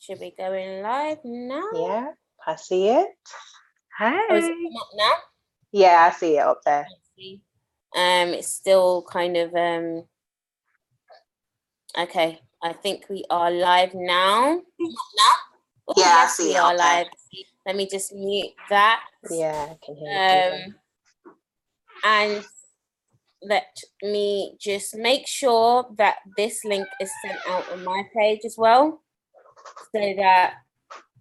Should be going live now? Yeah, I see it. Hey. Oh, is it come up now? Yeah, I see it up there. It's still kind of okay. I think we are live now. Oh, Yeah, yes, I see we it are up there. live. Let me just mute that. Yeah, I can hear you. And let me just make sure that this link is sent out on my page as well, so that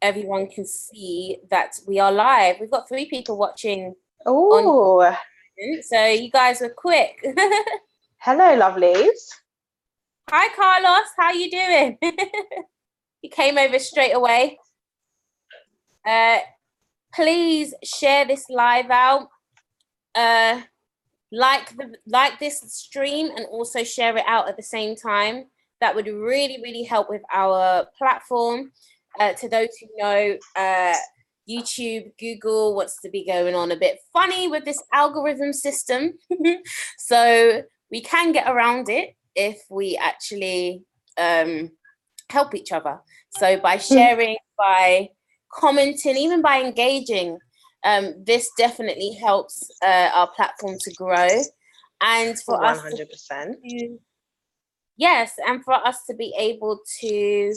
everyone can see that we are live. We've got 3 people watching. Oh, so you guys were quick. Hello, lovelies. Hi, Carlos. How you doing? You came over straight away. Please share this live out. Like this stream and also share it out at the same time. That would really help with our platform. To those who know, YouTube, Google wants to be going on a bit funny with this algorithm system. So we can get around it if we actually help each other. So by sharing, by commenting, even by engaging, this definitely helps our platform to grow, and for 100%. and for us to be able to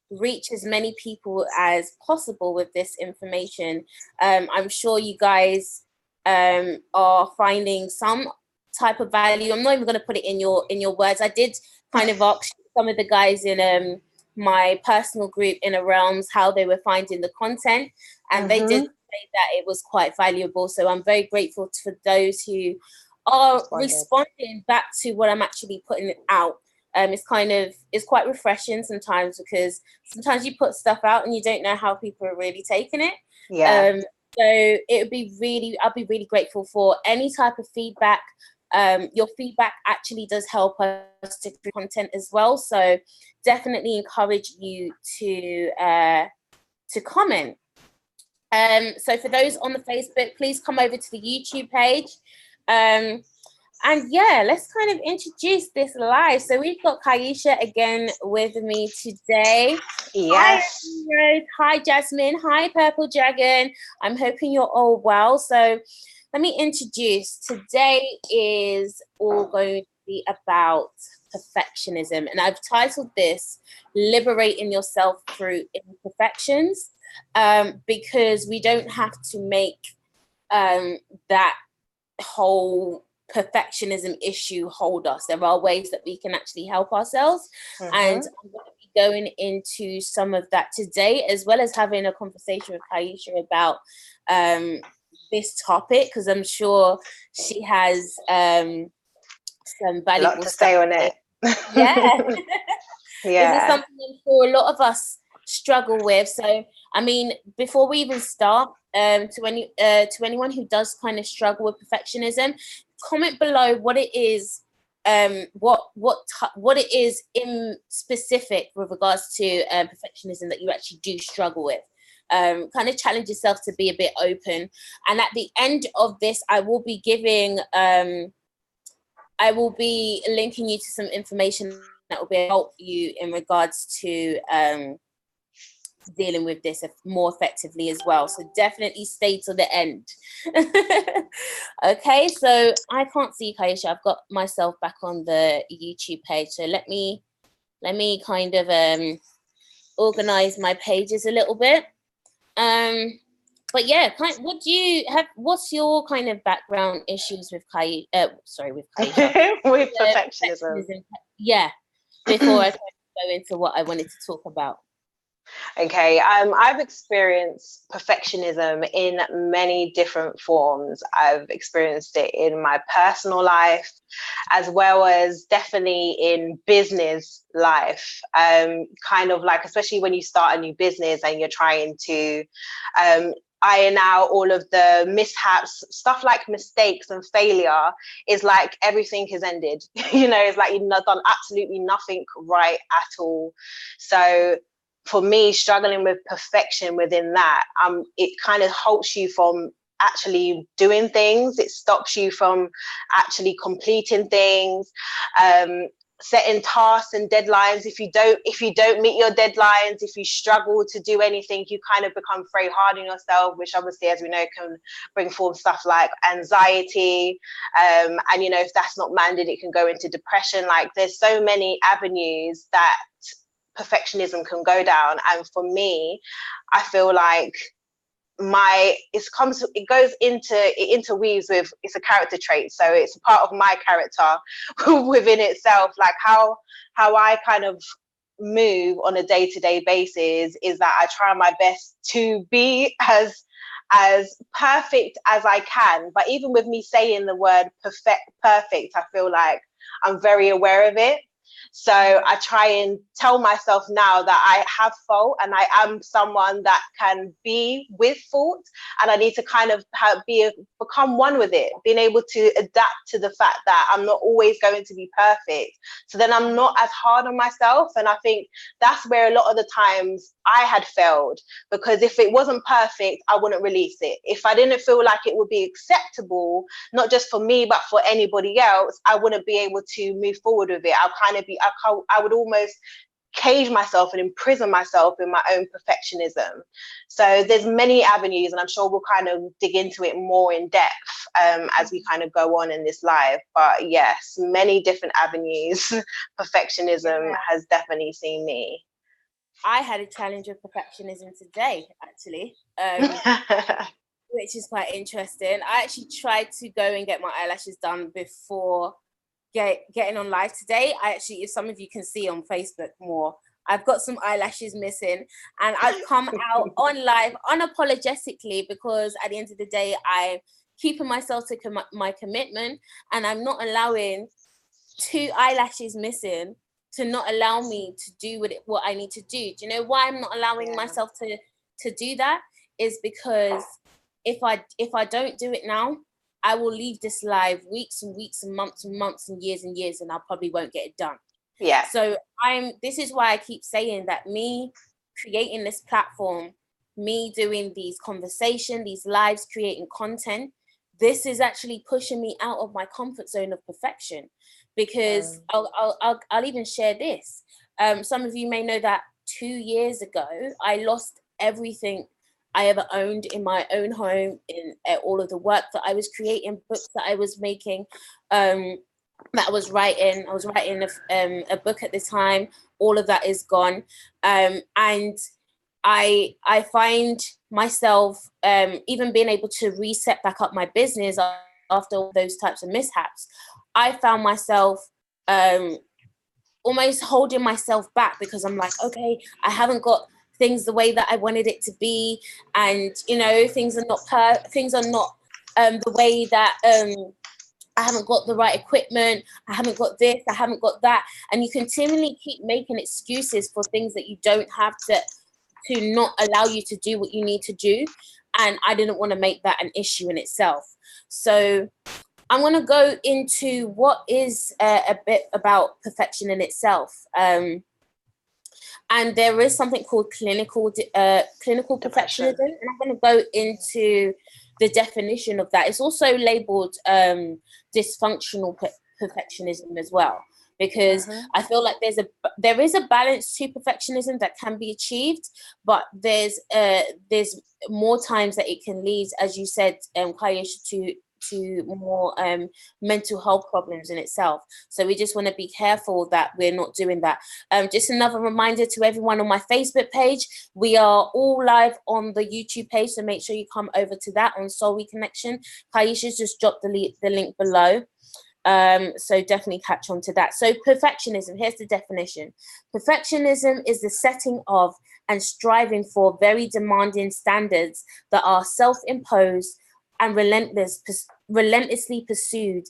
reach as many people as possible with this information. I'm sure you guys are finding some type of value. I'm not even going to put it in your words. I did kind of ask some of the guys in my personal group, Inner Realms, how they were finding the content, and they did say that it was quite valuable. So I'm very grateful for those who are responding back to what I'm actually putting out. It's quite refreshing sometimes, because sometimes you put stuff out and you don't know how people are really taking it. Yeah. So I'll be really grateful for any type of feedback. Your feedback actually does help us to create content as well. So definitely encourage you to comment. So for those on the Facebook, please come over to the YouTube page. And yeah, let's kind of introduce this live. So we've got Kaisha again with me today. Yes. Hi, Rose. Hi, Jasmine. Hi, Purple Dragon. I'm hoping you're all well. So let me introduce. Today is all going to be about perfectionism. And I've titled this Liberating Yourself Through Imperfections, because we don't have to make that whole perfectionism issue hold us. There are ways that we can actually help ourselves. And I'm going to be going into some of that today, as well as having a conversation with Kaisha about this topic, because I'm sure she has some valuable to say on it. Yeah. This is something I'm sure a lot of us struggle with. So I mean, before we even start, to anyone who does kind of struggle with perfectionism, comment below what it is, what it is in specific with regards to perfectionism that you actually do struggle with. Kind of challenge yourself to be a bit open. And at the end of this, I will be giving, I will be linking you to some information that will be help you in regards to dealing with this more effectively as well. So definitely stay to the end. Okay, so I can't see Kaisha. I've got myself back on the YouTube page. So let me kind of organize my pages a little bit. But yeah, what do you have? What's your kind of background issues with Kaisha? With Kaisha. With perfectionism. Yeah. Before I go into what I wanted to talk about. Okay, I've experienced perfectionism in many different forms. I've experienced it in my personal life, as well as definitely in business life. Kind of like, especially when you start a new business and you're trying to iron out all of the mishaps, stuff like mistakes and failure, is like everything has ended. You know, it's like you've done absolutely nothing right at all. So for me, struggling with perfection within that, it kind of halts you from actually doing things. It stops you from actually completing things. setting tasks and deadlines. If you don't meet your deadlines, if you struggle to do anything, you kind of become very hard on yourself, which obviously, as we know, can bring forth stuff like anxiety, and you know, if that's not managed, it can go into depression. Like, there's so many avenues that perfectionism can go down, and for me, I feel like it interweaves with, it's a character trait, so it's a part of my character within itself. Like how I kind of move on a day-to-day basis is that I try my best to be as perfect as I can. But even with me saying the word perfect, I feel like I'm very aware of it. So I try and tell myself now that I have fault, and I am someone that can be with fault, and I need to kind of become one with it, being able to adapt to the fact that I'm not always going to be perfect. So then I'm not as hard on myself. And I think that's where a lot of the times I had failed, because if it wasn't perfect, I wouldn't release it. If I didn't feel like it would be acceptable, not just for me, but for anybody else, I wouldn't be able to move forward with it. I would almost cage myself and imprison myself in my own perfectionism. So there's many avenues, and I'm sure we'll kind of dig into it more in depth as we kind of go on in this live. But yes, many different avenues. Perfectionism has definitely seen me. I had a challenge with perfectionism today, actually, which is quite interesting. I actually tried to go and get my eyelashes done before getting on live today. I actually, if some of you can see on Facebook more, I've got some eyelashes missing, and I've come out on live unapologetically, because at the end of the day, I'm keeping myself to my commitment, and I'm not allowing 2 eyelashes missing to not allow me to do what I need to do. Do you know why I'm not allowing myself to do that? Is because if I don't do it now, I will leave this live weeks and weeks and months and years, and I probably won't get it done. Yeah. So this is why I keep saying that me creating this platform, me doing these conversations, these lives, creating content, this is actually pushing me out of my comfort zone of perfection. Because I'll even share this. Some of you may know that 2 years ago, I lost everything I ever owned in my own home, in all of the work that I was creating, books that I was making, that I was writing. I was writing a book at the time. All of that is gone. And I find myself even being able to reset back up my business after all those types of mishaps. I found myself almost holding myself back, because I'm like, okay, I haven't got things the way that I wanted it to be, and you know, things are not the way that I haven't got the right equipment, I haven't got this, I haven't got that, and you continually keep making excuses for things that you don't have, to not allow you to do what you need to do. And I didn't want to make that an issue in itself. So I'm going to go into what is a bit about perfection in itself. And there is something called clinical perfectionism, and I'm going to go into the definition of that. It's also labeled dysfunctional perfectionism as well, because I feel like there is a balance to perfectionism that can be achieved, but there's more times that it can lead, as you said, Kayesha, to more mental health problems in itself. So we just want to be careful that we're not doing that. Just another reminder to everyone on my Facebook page, we are all live on the YouTube page, so make sure you come over to that on Soul Reconnection. Kayesha's just dropped the link below. So definitely catch on to that. So perfectionism, here's the definition. Perfectionism is the setting of and striving for very demanding standards that are self-imposed and relentlessly pursued,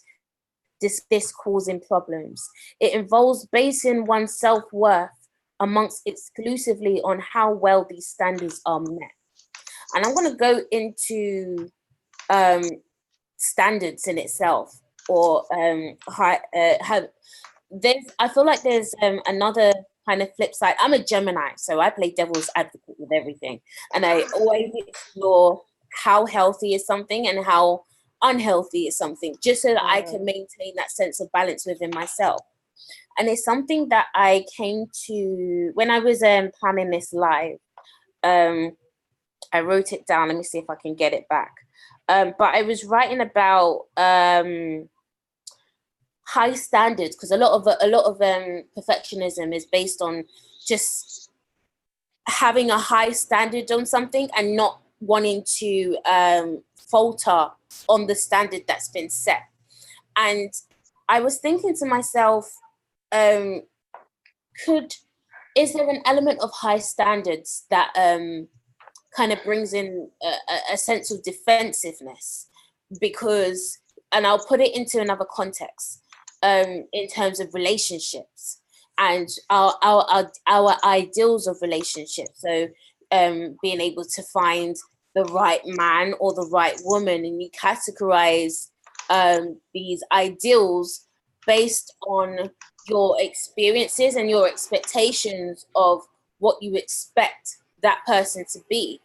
this causing problems. It involves basing one's self-worth amongst exclusively on how well these standards are met. And I'm going to go into standards in itself, or I feel like there's another kind of flip side. I'm a Gemini, so I play devil's advocate with everything, and I always explore how healthy is something and how unhealthy is something, just so that I can maintain that sense of balance within myself. And it's something that I came to when I was planning this live. I wrote it down. Let me see if I can get it back. But I was writing about high standards, because a lot of perfectionism is based on just having a high standard on something and not wanting to falter on the standard that's been set. And I was thinking to myself, is there an element of high standards that kind of brings in a sense of defensiveness? Because, and I'll put it into another context, in terms of relationships and our ideals of relationships. So being able to find the right man or the right woman, and you categorize these ideals based on your experiences and your expectations of what you expect that person to be.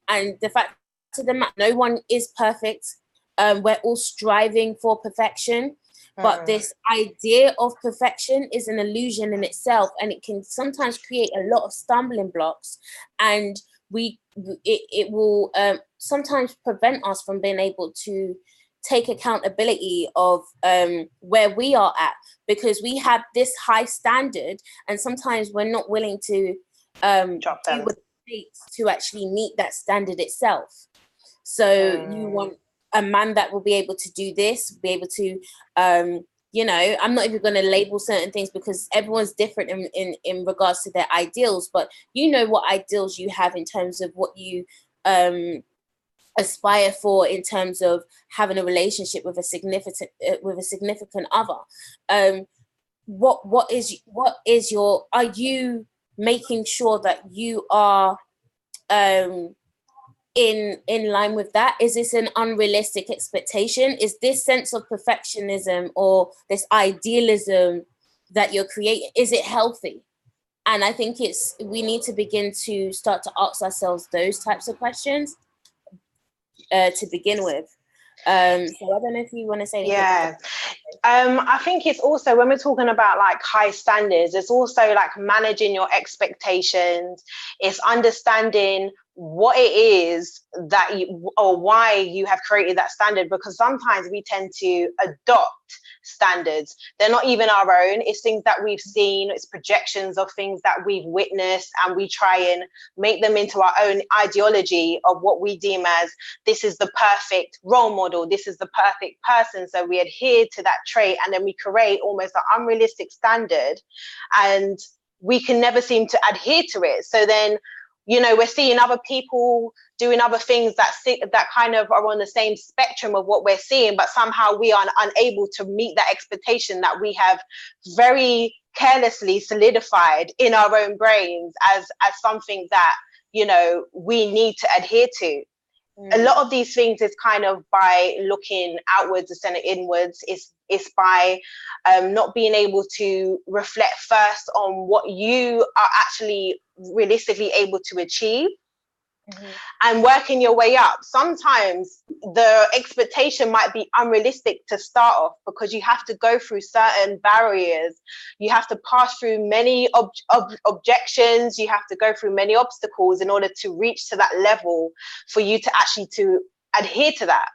And the fact of the matter, no one is perfect. We're all striving for perfection, but this idea of perfection is an illusion in itself, and it can sometimes create a lot of stumbling blocks, and it will sometimes prevent us from being able to take accountability of where we are at, because we have this high standard and sometimes we're not willing to drop them to actually meet that standard itself. So you want a man that will be able to do this, be able to you know, I'm not even going to label certain things because everyone's different in regards to their ideals, but you know what ideals you have in terms of what you aspire for in terms of having a relationship with a significant other. What is your, are you making sure that you are in line with that? Is this an unrealistic expectation? Is this sense of perfectionism or this idealism that you're creating, is it healthy? And I think we need to begin to start to ask ourselves those types of questions to begin with. So I don't know if you want to say anything. Yeah. I think it's also, when we're talking about like high standards, it's also like managing your expectations. It's understanding what it is that you, or why you have created that standard, because sometimes we tend to adopt standards. They're not even our own. It's things that we've seen, it's projections of things that we've witnessed, and we try and make them into our own ideology of what we deem as this is the perfect role model, this is the perfect person. So we adhere to that trait, and then we create almost an unrealistic standard, and we can never seem to adhere to it. So then, you know, we're seeing other people doing other things that kind of are on the same spectrum of what we're seeing, but somehow we are unable to meet that expectation that we have very carelessly solidified in our own brains as something that, you know, we need to adhere to. A lot of these things is kind of by looking outwards instead of inwards. It's by not being able to reflect first on what you are actually realistically able to achieve, and working your way up. Sometimes the expectation might be unrealistic to start off because you have to go through certain barriers. You have to pass through many objections. You have to go through many obstacles in order to reach to that level for you to actually to adhere to that.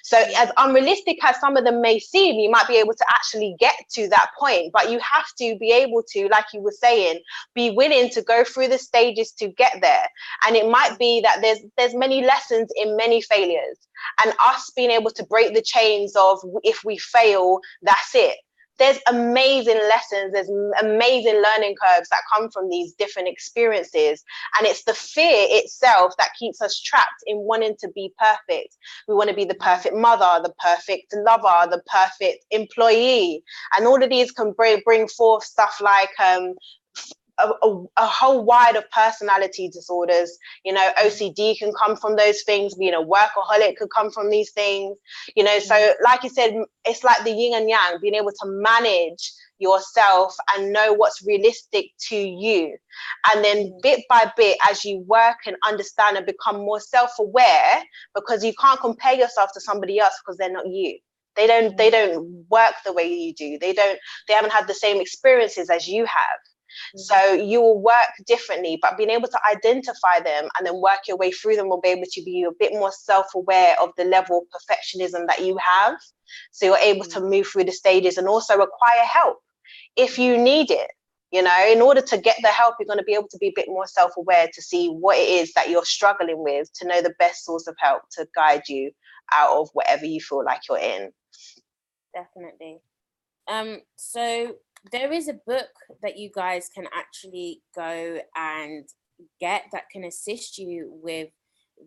So as unrealistic as some of them may seem, you might be able to actually get to that point, but you have to be able to, like you were saying, be willing to go through the stages to get there. And it might be that there's many lessons in many failures, and us being able to break the chains of if we fail, that's it. There's amazing lessons, there's amazing learning curves that come from these different experiences. And it's the fear itself that keeps us trapped in wanting to be perfect. We want to be the perfect mother, the perfect lover, the perfect employee. And all of these can bring forth stuff like a whole wide of personality disorders. You know, OCD can come from those things. Being a workaholic could come from these things. You know, so like you said, it's like the yin and yang, being able to manage yourself and know what's realistic to you. And then bit by bit, as you work and understand and become more self-aware, because you can't compare yourself to somebody else because they're not you. They don't work the way you do. They haven't had the same experiences as you have. So you will work differently, but being able to identify them and then work your way through them will be able to be a bit more self-aware of the level of perfectionism that you have. So you're able to move through the stages and also require help if you need it. You know, in order to get the help, you're going to be able to be a bit more self-aware to see what it is that you're struggling with, to know the best source of help to guide you out of whatever you feel like you're in. Definitely. So there is a book that you guys can actually go and get that can assist you with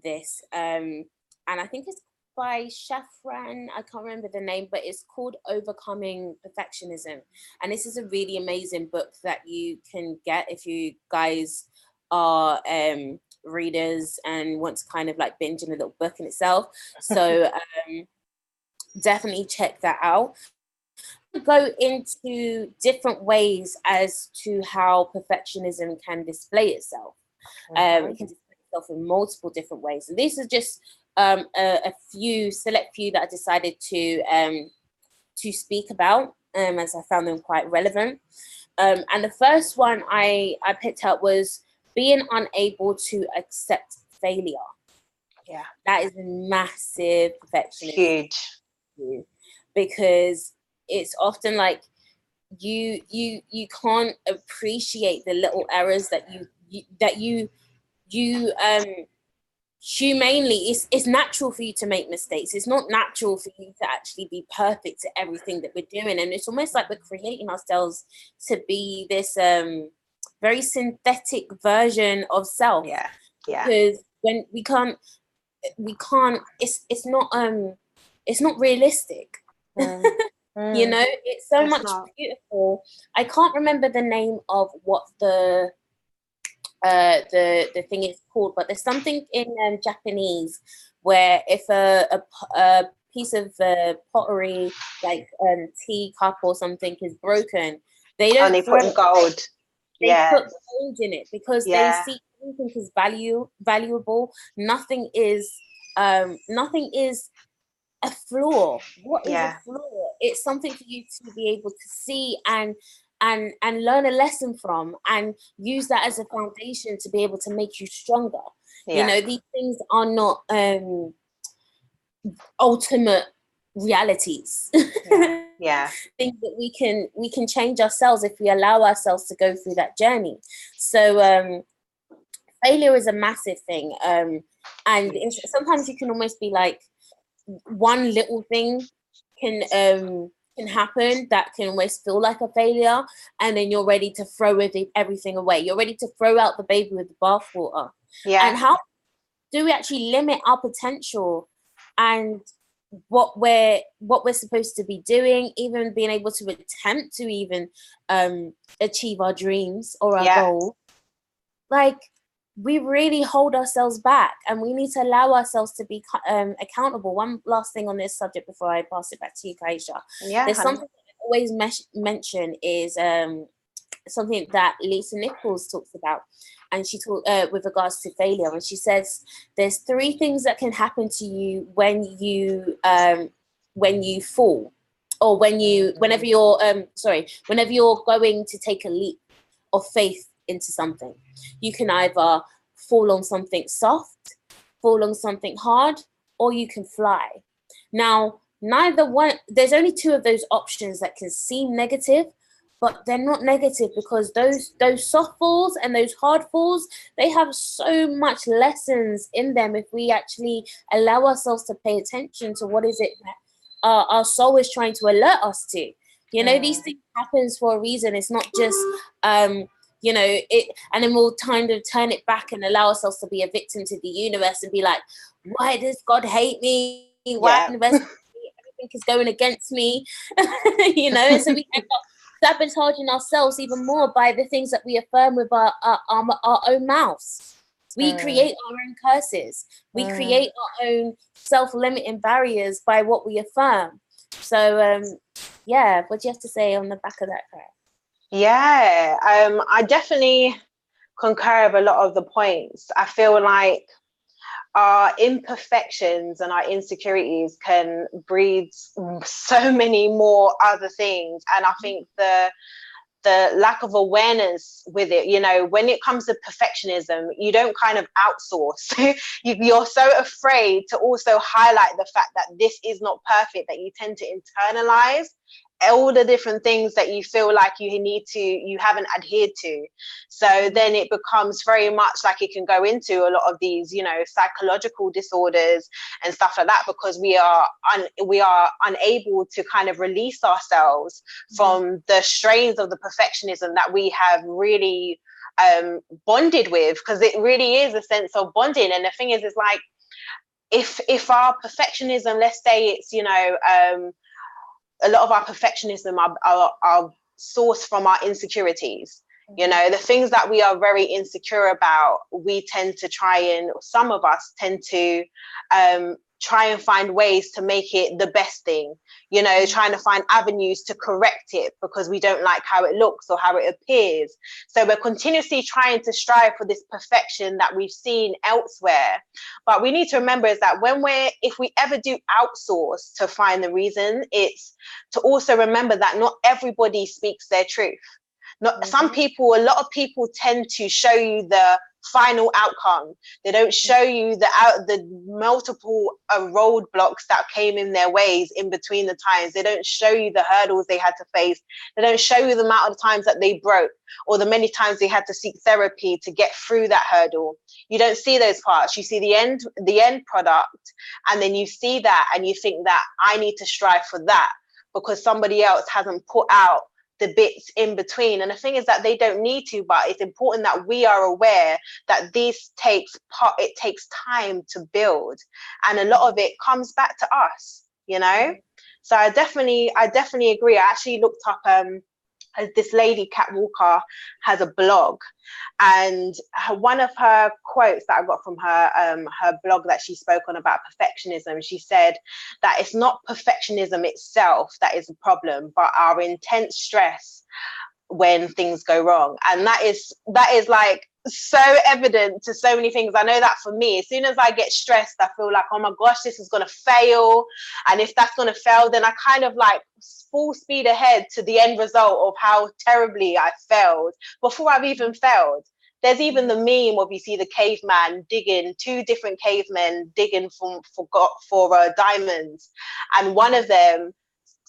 this. And I think it's by Shafran, I can't remember the name, but it's called Overcoming Perfectionism. And this is a really amazing book that you can get if you guys are readers and want to kind of like binge in a little book in itself. So definitely check that out. Go into different ways as to how perfectionism can display itself. It can display itself in multiple different ways, and these are just a select few that I decided to speak about, as I found them quite relevant. And the first one I picked up was being unable to accept failure. Yeah, that is a massive perfectionism. Huge. Because it's often like you can't appreciate the little errors that you humanely, it's natural for you to make mistakes. It's not natural for you to actually be perfect at everything that we're doing, and it's almost like we're creating ourselves to be this very synthetic version of self. Because when we can't it's not realistic. You know, it's so much beautiful. I can't remember the name of what the thing is called, but there's something in Japanese where if a piece of pottery, like teacup or something, is broken, they don't put in gold. They put gold in it because they see everything is valuable. Nothing is a flaw. What is a flaw? It's something for you to be able to see and learn a lesson from, and use that as a foundation to be able to make you stronger. You know, these things are not ultimate realities. Things that we can change ourselves if we allow ourselves to go through that journey. So failure is a massive thing, and sometimes you can almost be like, one little thing can happen that can almost feel like a failure, and then you're ready to throw everything away. You're ready to throw out the baby with the bathwater. And how do we actually limit our potential and what we're supposed to be doing, even being able to attempt to even achieve our dreams or our goals? Like, we really hold ourselves back, and we need to allow ourselves to be accountable. One last thing on this subject before I pass it back to you, Kaisha. There's something that I always mention is something that Lisa Nichols talks about, and she talked with regards to failure, and she says there's 3 things that can happen to you when you fall, or whenever you're going to take a leap of faith into something. You can either fall on something soft, fall on something hard, or you can fly. Now, neither one, there's only 2 of those options that can seem negative, but they're not negative, because those soft falls and those hard falls, they have so much lessons in them if we actually allow ourselves to pay attention to what is it that our soul is trying to alert us to. You know, these things happens for a reason. It's not just you know, it, and then we'll kind of turn it back and allow ourselves to be a victim to the universe and be like, why does God hate me? Why everything is going against me? You know, and so we end up sabotaging ourselves even more by the things that we affirm with our own mouths. We create our own curses. We create our own self-limiting barriers by what we affirm. So, what do you have to say on the back of that, Claire? I definitely concur with a lot of the points. I feel like our imperfections and our insecurities can breed so many more other things. And I think the lack of awareness with it, you know, when it comes to perfectionism, you don't kind of outsource. You're so afraid to also highlight the fact that this is not perfect, that you tend to internalize all the different things that you feel like you haven't adhered to. So then it becomes very much like it can go into a lot of these, you know, psychological disorders and stuff like that, because we are unable to kind of release ourselves from the strains of the perfectionism that we have really bonded with, because it really is a sense of bonding. And the thing is like, if our perfectionism, let's say it's, you know, a lot of our perfectionism are sourced from our insecurities. You know, the things that we are very insecure about, we tend to some of us tend to try and find ways to make it the best thing, you know, trying to find avenues to correct it because we don't like how it looks or how it appears. So we're continuously trying to strive for this perfection that we've seen elsewhere. But we need to remember is that if we ever do outsource to find the reason, it's to also remember that not everybody speaks their truth. A lot of people tend to show you the final outcome. They don't show you the multiple roadblocks that came in their ways in between the times. They don't show you the hurdles they had to face. They don't show you the amount of times that they broke or the many times they had to seek therapy to get through that hurdle. You don't see those parts. You see the end product, and then you see that and you think that I need to strive for that because somebody else hasn't put out the bits in between. And the thing is that they don't need to, but it's important that we are aware that it takes time to build, and a lot of it comes back to us, you know. So I definitely agree. I actually looked up this lady, Kat Walker, has a blog, and one of her quotes that I got from her blog that she spoke on about perfectionism, she said that it's not perfectionism itself that is the problem, but our intense stress when things go wrong. And that is like so evident to so many things. I know that for me, as soon as I get stressed, I feel like, oh my gosh, this is going to fail. And if that's going to fail, then I kind of like full speed ahead to the end result of how terribly I failed before I've even failed. There's even the meme of you see the caveman digging, two different cavemen digging for diamonds, and one of them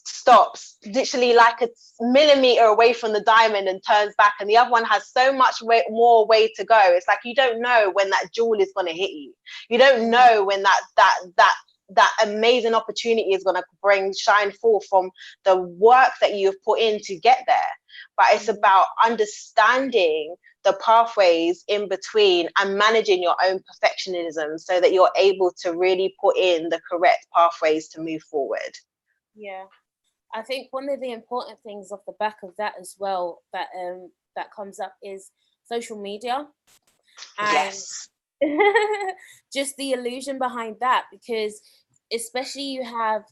stops literally like a millimeter away from the diamond and turns back, and the other one has so much more way to go. It's like you don't know when that jewel is going to hit you. You don't know when that amazing opportunity is going to shine forth from the work that you have put in to get there. But it's about understanding the pathways in between and managing your own perfectionism so that you're able to really put in the correct pathways to move forward. Yeah. I think one of the important things off the back of that as well that comes up is social media, and yes. just the illusion behind that, because especially you have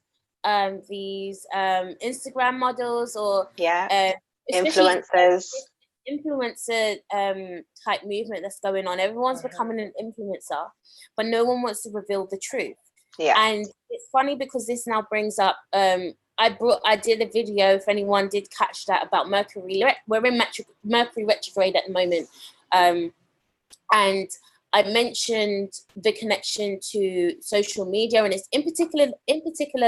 these Instagram models or influencers, influencer type movement that's going on. Everyone's becoming an influencer, but no one wants to reveal the truth. And it's funny because this now brings up I did a video, if anyone did catch that, about Mercury. We're in Mercury retrograde at the moment, and I mentioned the connection to social media, and it's in particular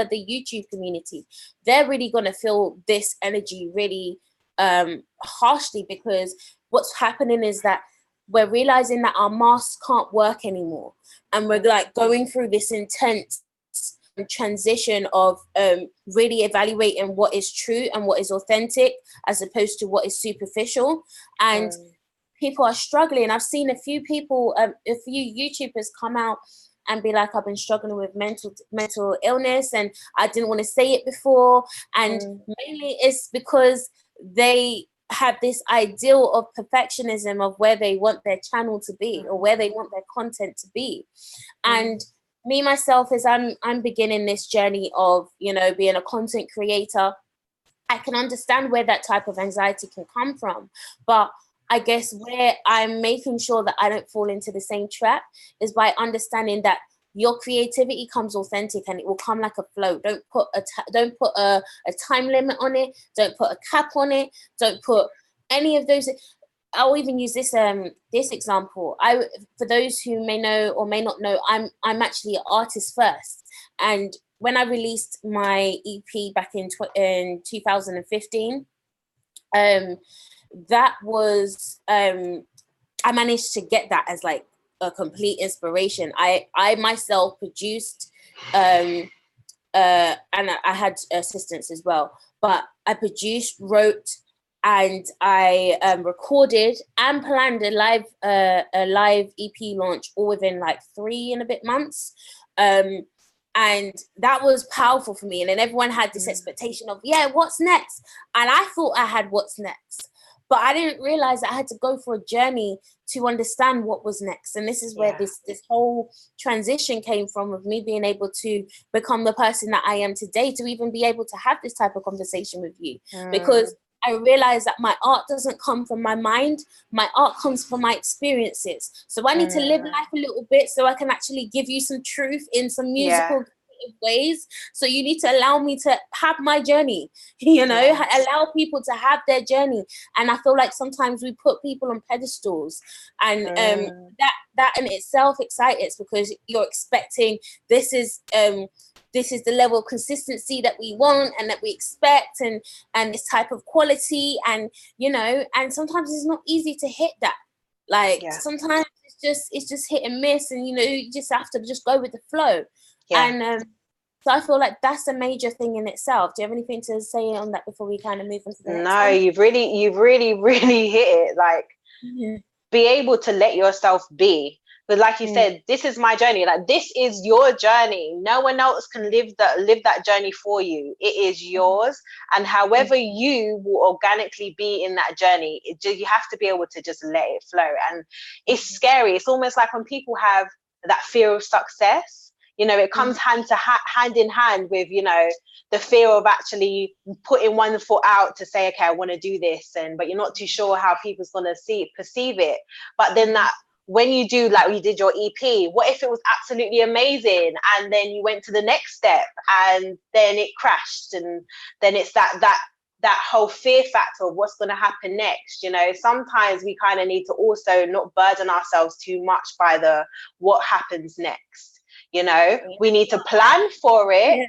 the YouTube community. They're really going to feel this energy really harshly, because what's happening is that we're realizing that our masks can't work anymore, and we're like going through this intense transition of really evaluating what is true and what is authentic as opposed to what is superficial. And people are struggling. I've seen a few people, a few YouTubers come out and be like, I've been struggling with mental illness and I didn't want to say it before. And mainly it's because they have this ideal of perfectionism of where they want their channel to be or where they want their content to be. And me, myself, as I'm beginning this journey of, you know, being a content creator, I can understand where that type of anxiety can come from. But I guess where I'm making sure that I don't fall into the same trap is by understanding that your creativity comes authentic and it will come like a flow. Don't put a time limit on it. Don't put a cap on it. Don't put any of those. I'll even use this this example. For those who may know or may not know, I'm actually an artist first, and when I released my EP back in 2015, that was I managed to get that as like a complete inspiration. I myself produced and I had assistants as well, but I produced, wrote, and I recorded and planned a live EP launch all within like 3 and a bit months. And that was powerful for me. And then everyone had this expectation of, yeah, what's next? And I thought I had what's next, but I didn't realize that I had to go for a journey to understand what was next. And this is where this whole transition came from, of me being able to become the person that I am today, to even be able to have this type of conversation with you. Because I realized that my art doesn't come from my mind. My art comes from my experiences. So I need to live life a little bit so I can actually give you some truth in some musical ways. So you need to allow me to have my journey, you know, allow people to have their journey. And I feel like sometimes we put people on pedestals, and that in itself excites, because you're expecting this is the level of consistency that we want and that we expect, and this type of quality, and you know, and sometimes it's not easy to hit that. Like sometimes it's just hit and miss, and you know, you just have to just go with the flow. And so I feel like that's a major thing in itself. Do you have anything to say on that before we kind of move on to the next one? You've really hit it. Like, be able to let yourself be. But like you said, this is my journey. Like, this is your journey. No one else can live that journey for you. It is yours. And however you will organically be in that journey, you have to be able to just let it flow. And it's scary. It's almost like when people have that fear of success, you know, it comes hand in hand with, you know, the fear of actually putting one foot out to say, okay, I want to do this, but you're not too sure how people's going to perceive it. But then that, when you do, like you did your EP, what if it was absolutely amazing, and then you went to the next step and then it crashed, and then it's that whole fear factor of what's going to happen next. You know, sometimes we kind of need to also not burden ourselves too much by the what happens next. You know, we need to plan for it,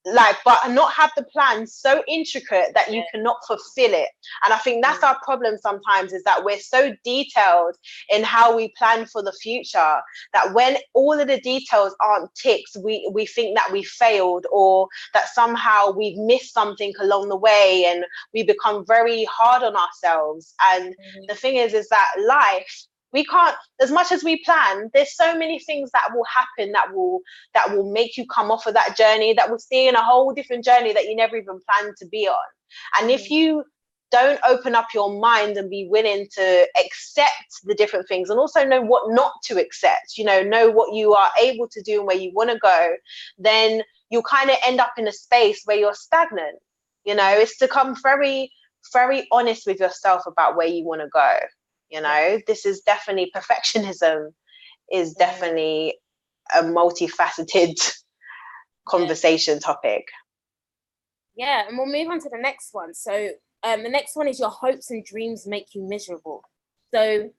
like, but not have the plan so intricate that you cannot fulfill it. And I think that's our problem sometimes, is that we're so detailed in how we plan for the future that when all of the details aren't ticked, we think that we failed, or that somehow we've missed something along the way, and we become very hard on ourselves. And the thing is that life, we can't, as much as we plan, there's so many things that will happen that will make you come off of that journey, that will steer in a whole different journey that you never even planned to be on. And if you don't open up your mind and be willing to accept the different things, and also know what not to accept, you know what you are able to do and where you want to go, then you'll kind of end up in a space where you're stagnant. You know, it's to come very, very honest with yourself about where you want to go. You know, this is definitely, perfectionism is definitely a multifaceted conversation topic. Yeah, and we'll move on to the next one. So the next one is, your hopes and dreams make you miserable. So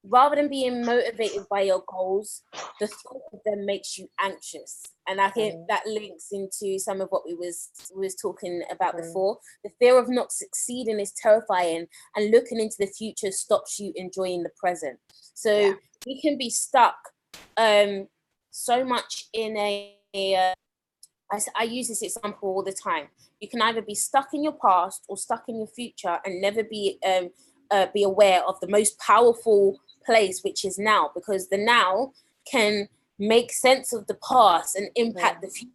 rather than being motivated by your goals, the thought of them makes you anxious. And I think that links into some of what we was talking about before. The fear of not succeeding is terrifying, and looking into the future stops you enjoying the present. So we can be stuck so much in I use this example all the time. You can either be stuck in your past or stuck in your future, and never be aware of the most powerful place, which is now, because the now can make sense of the past and impact the future.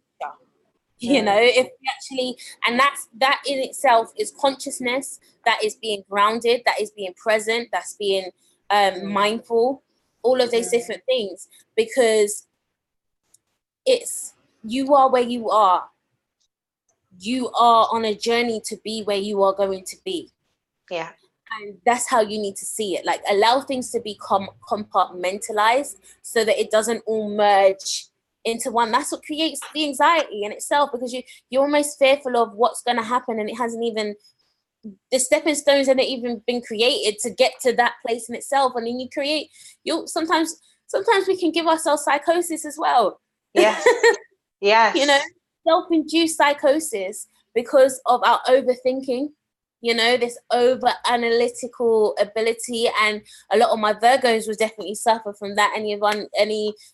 You know, if we actually, and that in itself is consciousness, that is being grounded, that is being present, that's being mindful, all of these different things, because it's, you are where you are. You are on a journey to be where you are going to be. Yeah. And that's how you need to see it. Like, allow things to become compartmentalized so that it doesn't all merge into one. That's what creates the anxiety in itself, because you're almost fearful of what's going to happen, and it hasn't even, the stepping stones haven't even been created to get to that place in itself. And then you'll sometimes we can give ourselves psychosis as well. Yes. Yes. You know, self-induced psychosis because of our overthinking, you know, this over analytical ability. And a lot of my Virgos will definitely suffer from that. Anyone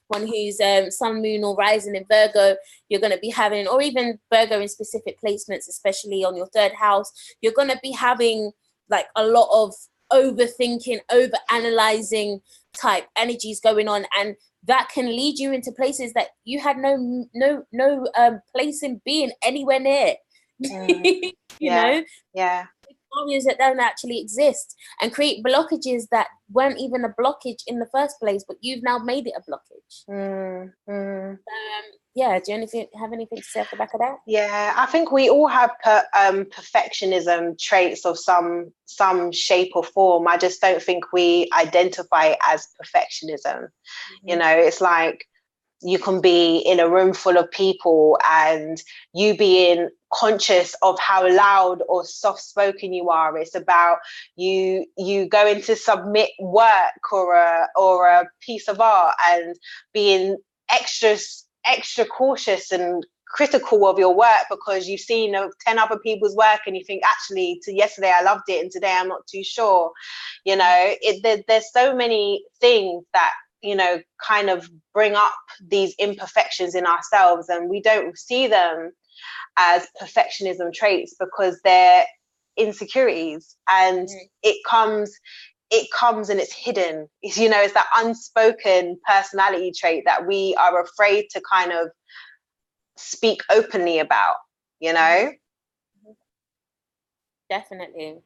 who's sun, moon, or rising in Virgo, you're going to be having, or even Virgo in specific placements, especially on your third house, you're going to be having like a lot of overthinking, over analyzing type energies going on, and that can lead you into places that you had no place in being anywhere near. You know, areas that don't actually exist, and create blockages that weren't even a blockage in the first place, but you've now made it a blockage. Yeah, do you have anything to say off the back of that? Yeah, I think we all have perfectionism traits of some shape or form. I just don't think we identify it as perfectionism. You know, it's like you can be in a room full of people and you being conscious of how loud or soft-spoken you are. It's about you going to submit work or a piece of art and being extra cautious and critical of your work because you've seen 10 other people's work and you think, actually, yesterday I loved it and today I'm not too sure. You know, there's so many things that, you know, kind of bring up these imperfections in ourselves, and we don't see them as perfectionism traits because they're insecurities, and it comes and it's hidden. It's, you know, it's that unspoken personality trait that we are afraid to kind of speak openly about, you know? Definitely.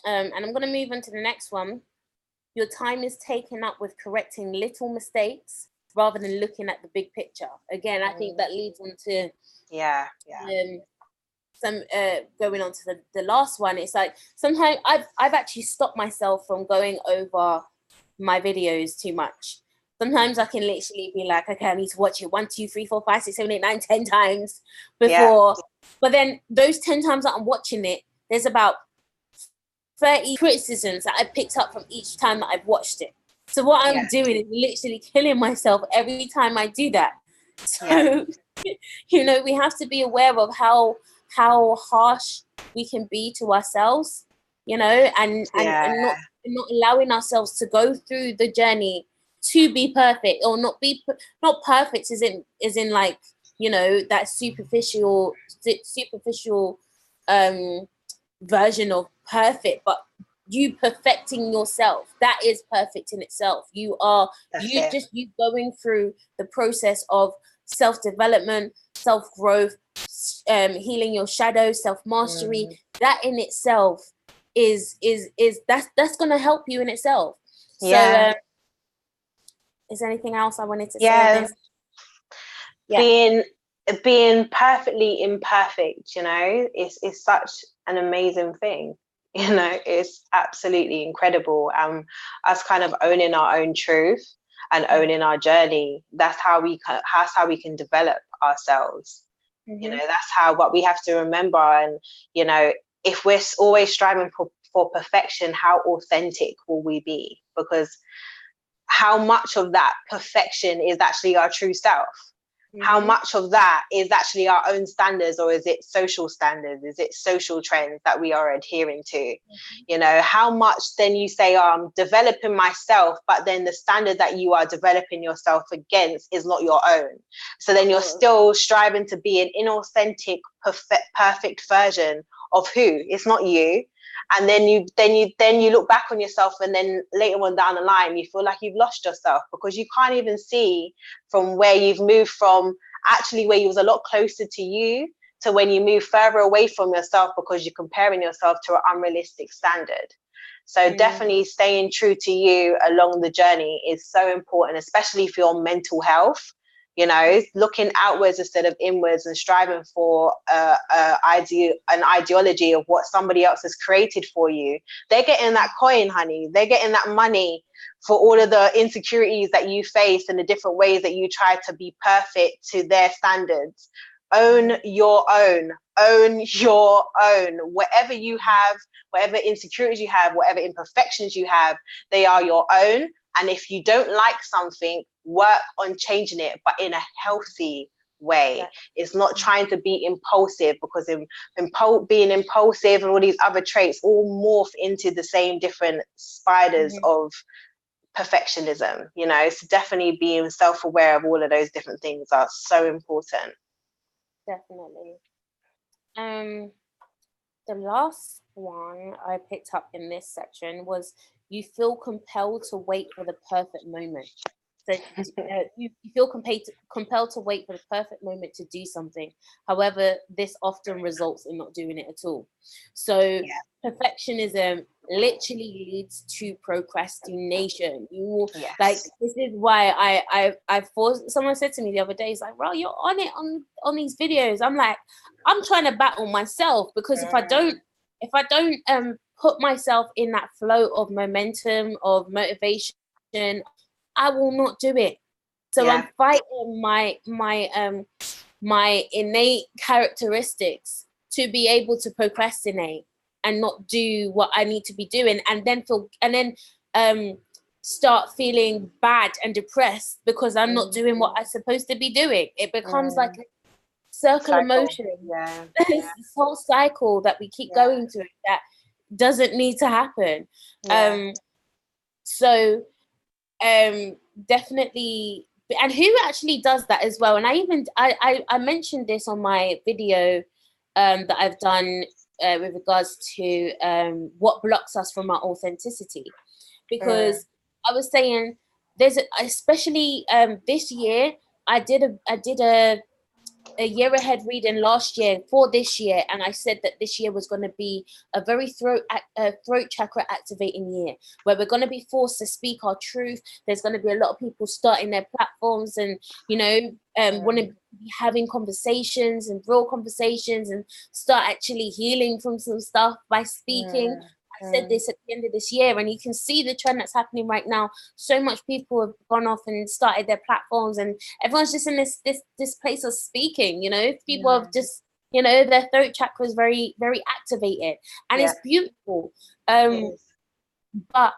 And I'm going to move on to the next one. Your time is taken up with correcting little mistakes rather than looking at the big picture. Again, I think that leads on to some going on to the last one. It's like sometimes I've actually stopped myself from going over my videos too much. Sometimes I can literally be like, okay, I need to watch it 1, 2, 3, 4, 5, 6, 7, 8, 9, 10 times before. But then those 10 times that I'm watching it, there's about 30 criticisms that I picked up from each time that I've watched it. So what I'm doing is literally killing myself every time I do that. So, you know, we have to be aware of how harsh we can be to ourselves, you know, and not allowing ourselves to go through the journey to be perfect, or not perfect as in like, you know, that superficial version of perfect, but you perfecting yourself, that is perfect in itself. You going through the process of self-development, self-growth, healing your shadow, self-mastery. That in itself is that's going to help you in itself. So is there anything else I wanted to say? Being perfectly imperfect, you know, is such an amazing thing. You know, it's absolutely incredible. Us kind of owning our own truth and owning our journey. That's how we can develop ourselves. You know, that's what we have to remember. And, you know, if we're always striving for perfection, how authentic will we be? Because how much of that perfection is actually our true self? How much of that is actually our own standards, or is it social standards? Is it social trends that we are adhering to? You know, how much then you say, oh, I'm developing myself, but then the standard that you are developing yourself against is not your own. So then you're still striving to be an inauthentic, perfect version of who? It's not you. And then you look back on yourself, and then later on down the line, you feel like you've lost yourself because you can't even see from where you've moved from, actually where you was a lot closer to you, to when you move further away from yourself because you're comparing yourself to an unrealistic standard. So definitely staying true to you along the journey is so important, especially for your mental health. you know, looking outwards instead of inwards, and striving for an ideology of what somebody else has created for you. They're getting that coin, honey. They're getting that money for all of the insecurities that you face and the different ways that you try to be perfect to their standards. Own your own. Own your own. Whatever you have, whatever insecurities you have, whatever imperfections you have, they are your own. And if you don't like something, work on changing it, but in a healthy way. Yeah. It's not trying to be impulsive, because being impulsive and all these other traits all morph into the same different spiders of perfectionism. You know, so definitely being self-aware of all of those different things are so important. Definitely. The last one I picked up in this section was, you feel compelled to wait for the perfect moment. So you feel compelled to wait for the perfect moment to do something. However, this often results in not doing it at all. So perfectionism literally leads to procrastination. You like, this is why I forced, someone said to me the other day, it's like, "Bro, you're on it on these videos." I'm like, I'm trying to battle myself, because if I don't put myself in that flow of momentum, of motivation, I will not do it. So I'm fighting my innate characteristics to be able to procrastinate and not do what I need to be doing, and then start feeling bad and depressed because I'm not doing what I'm supposed to be doing. It becomes like a circle of motion. This whole cycle that we keep going through that doesn't need to happen. Definitely. And who actually does that as well? And I mentioned this on my video that I've done with regards to what blocks us from our authenticity, because I was saying especially this year, I did a year ahead reading last year for this year, and I said that this year was going to be a very throat chakra activating year, where we're going to be forced to speak our truth. There's going to be a lot of people starting their platforms and, you know, want to be having conversations and real conversations and start actually healing from some stuff by speaking. I said this at the end of this year, and you can see the trend that's happening right now. So much people have gone off and started their platforms, and everyone's just in this place of speaking. You know, people have just, you know, their throat chakra is very, very activated, and it's beautiful. But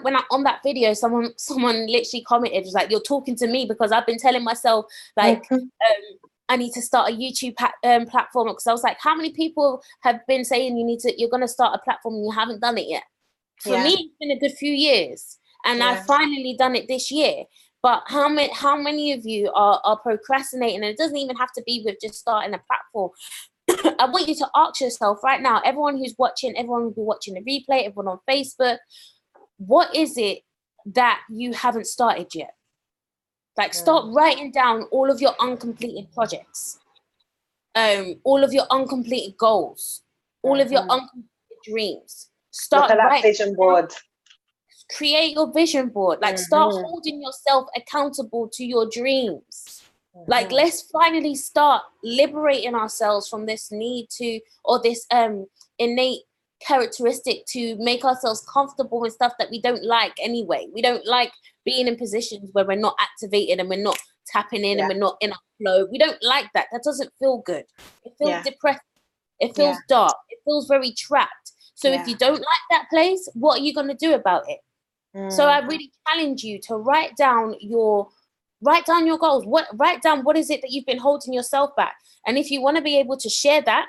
when on that video, someone literally commented, was like, "You're talking to me, because I've been telling myself like." I need to start a YouTube platform, because I was like, how many people have been saying you're going to start a platform and you haven't done it yet? For me, it's been a good few years, and I've finally done it this year. But how many of you are procrastinating? And it doesn't even have to be with just starting a platform. I want you to ask yourself right now, everyone who's watching, everyone who'll be watching the replay, everyone on Facebook, what is it that you haven't started yet? Like, start writing down all of your uncompleted projects, all of your uncompleted goals, all of your uncompleted dreams. Start writing vision board. Create your vision board. Like, start holding yourself accountable to your dreams. Like, let's finally start liberating ourselves from this need to, or this innate characteristic to make ourselves comfortable with stuff that we don't like anyway. We don't like being in positions where we're not activated and we're not tapping in and we're not in a flow. We don't like that. That doesn't feel good. It feels depressed. It feels dark. It feels very trapped. So if you don't like that place, what are you going to do about it? So I really challenge you to write down your goals. Write down what is it that you've been holding yourself back. And if you want to be able to share that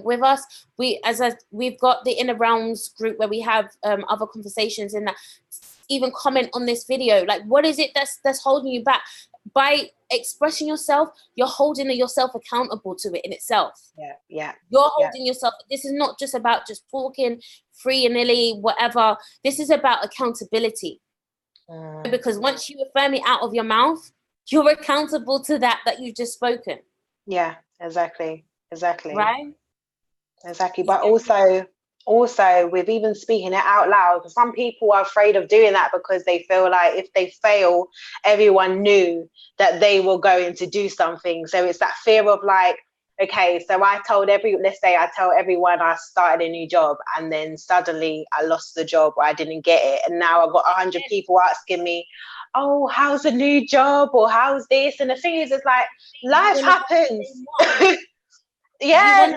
with us, we've got the Inner Realms group where we have other conversations in that. Even comment on this video, like, what is it that's holding you back? By expressing yourself, you're holding yourself accountable to it in itself. You're holding yourself. This is not just about just talking free and illy, whatever. This is about accountability. Because once you affirm it out of your mouth, you're accountable to that you've just spoken. Yeah, exactly. Right? Exactly. But also also with even speaking it out loud, because some people are afraid of doing that because they feel like if they fail, everyone knew that they were going to do something. So it's that fear of like, okay, so let's say I tell everyone I started a new job, and then suddenly I lost the job or I didn't get it, and now I've got 100 people asking me, oh, how's the new job, or how's this? And the thing is, it's like, life happens. Yeah,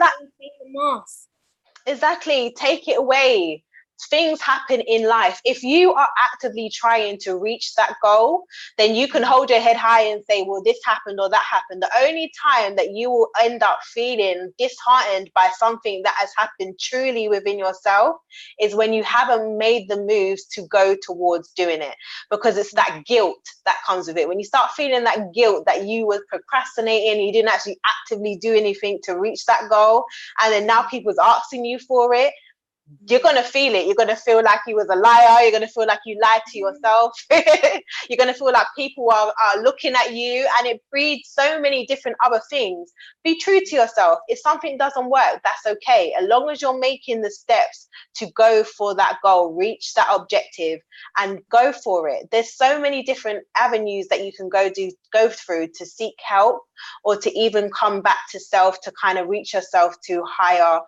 exactly. Take it away. Things happen in life. If you are actively trying to reach that goal, then you can hold your head high and say, well, this happened or that happened. The only time that you will end up feeling disheartened by something that has happened truly within yourself is when you haven't made the moves to go towards doing it, because it's that guilt that comes with it. When you start feeling that guilt that you were procrastinating, you didn't actually actively do anything to reach that goal, and then now people's asking you for it, you're going to feel it. You're going to feel like you was a liar. You're going to feel like you lied to yourself. You're going to feel like people are looking at you, and it breeds so many different other things. Be true to yourself. If something doesn't work, that's okay. As long as you're making the steps to go for that goal, reach that objective, and go for it. There's so many different avenues that you can go through to seek help, or to even come back to self, to kind of reach yourself to higher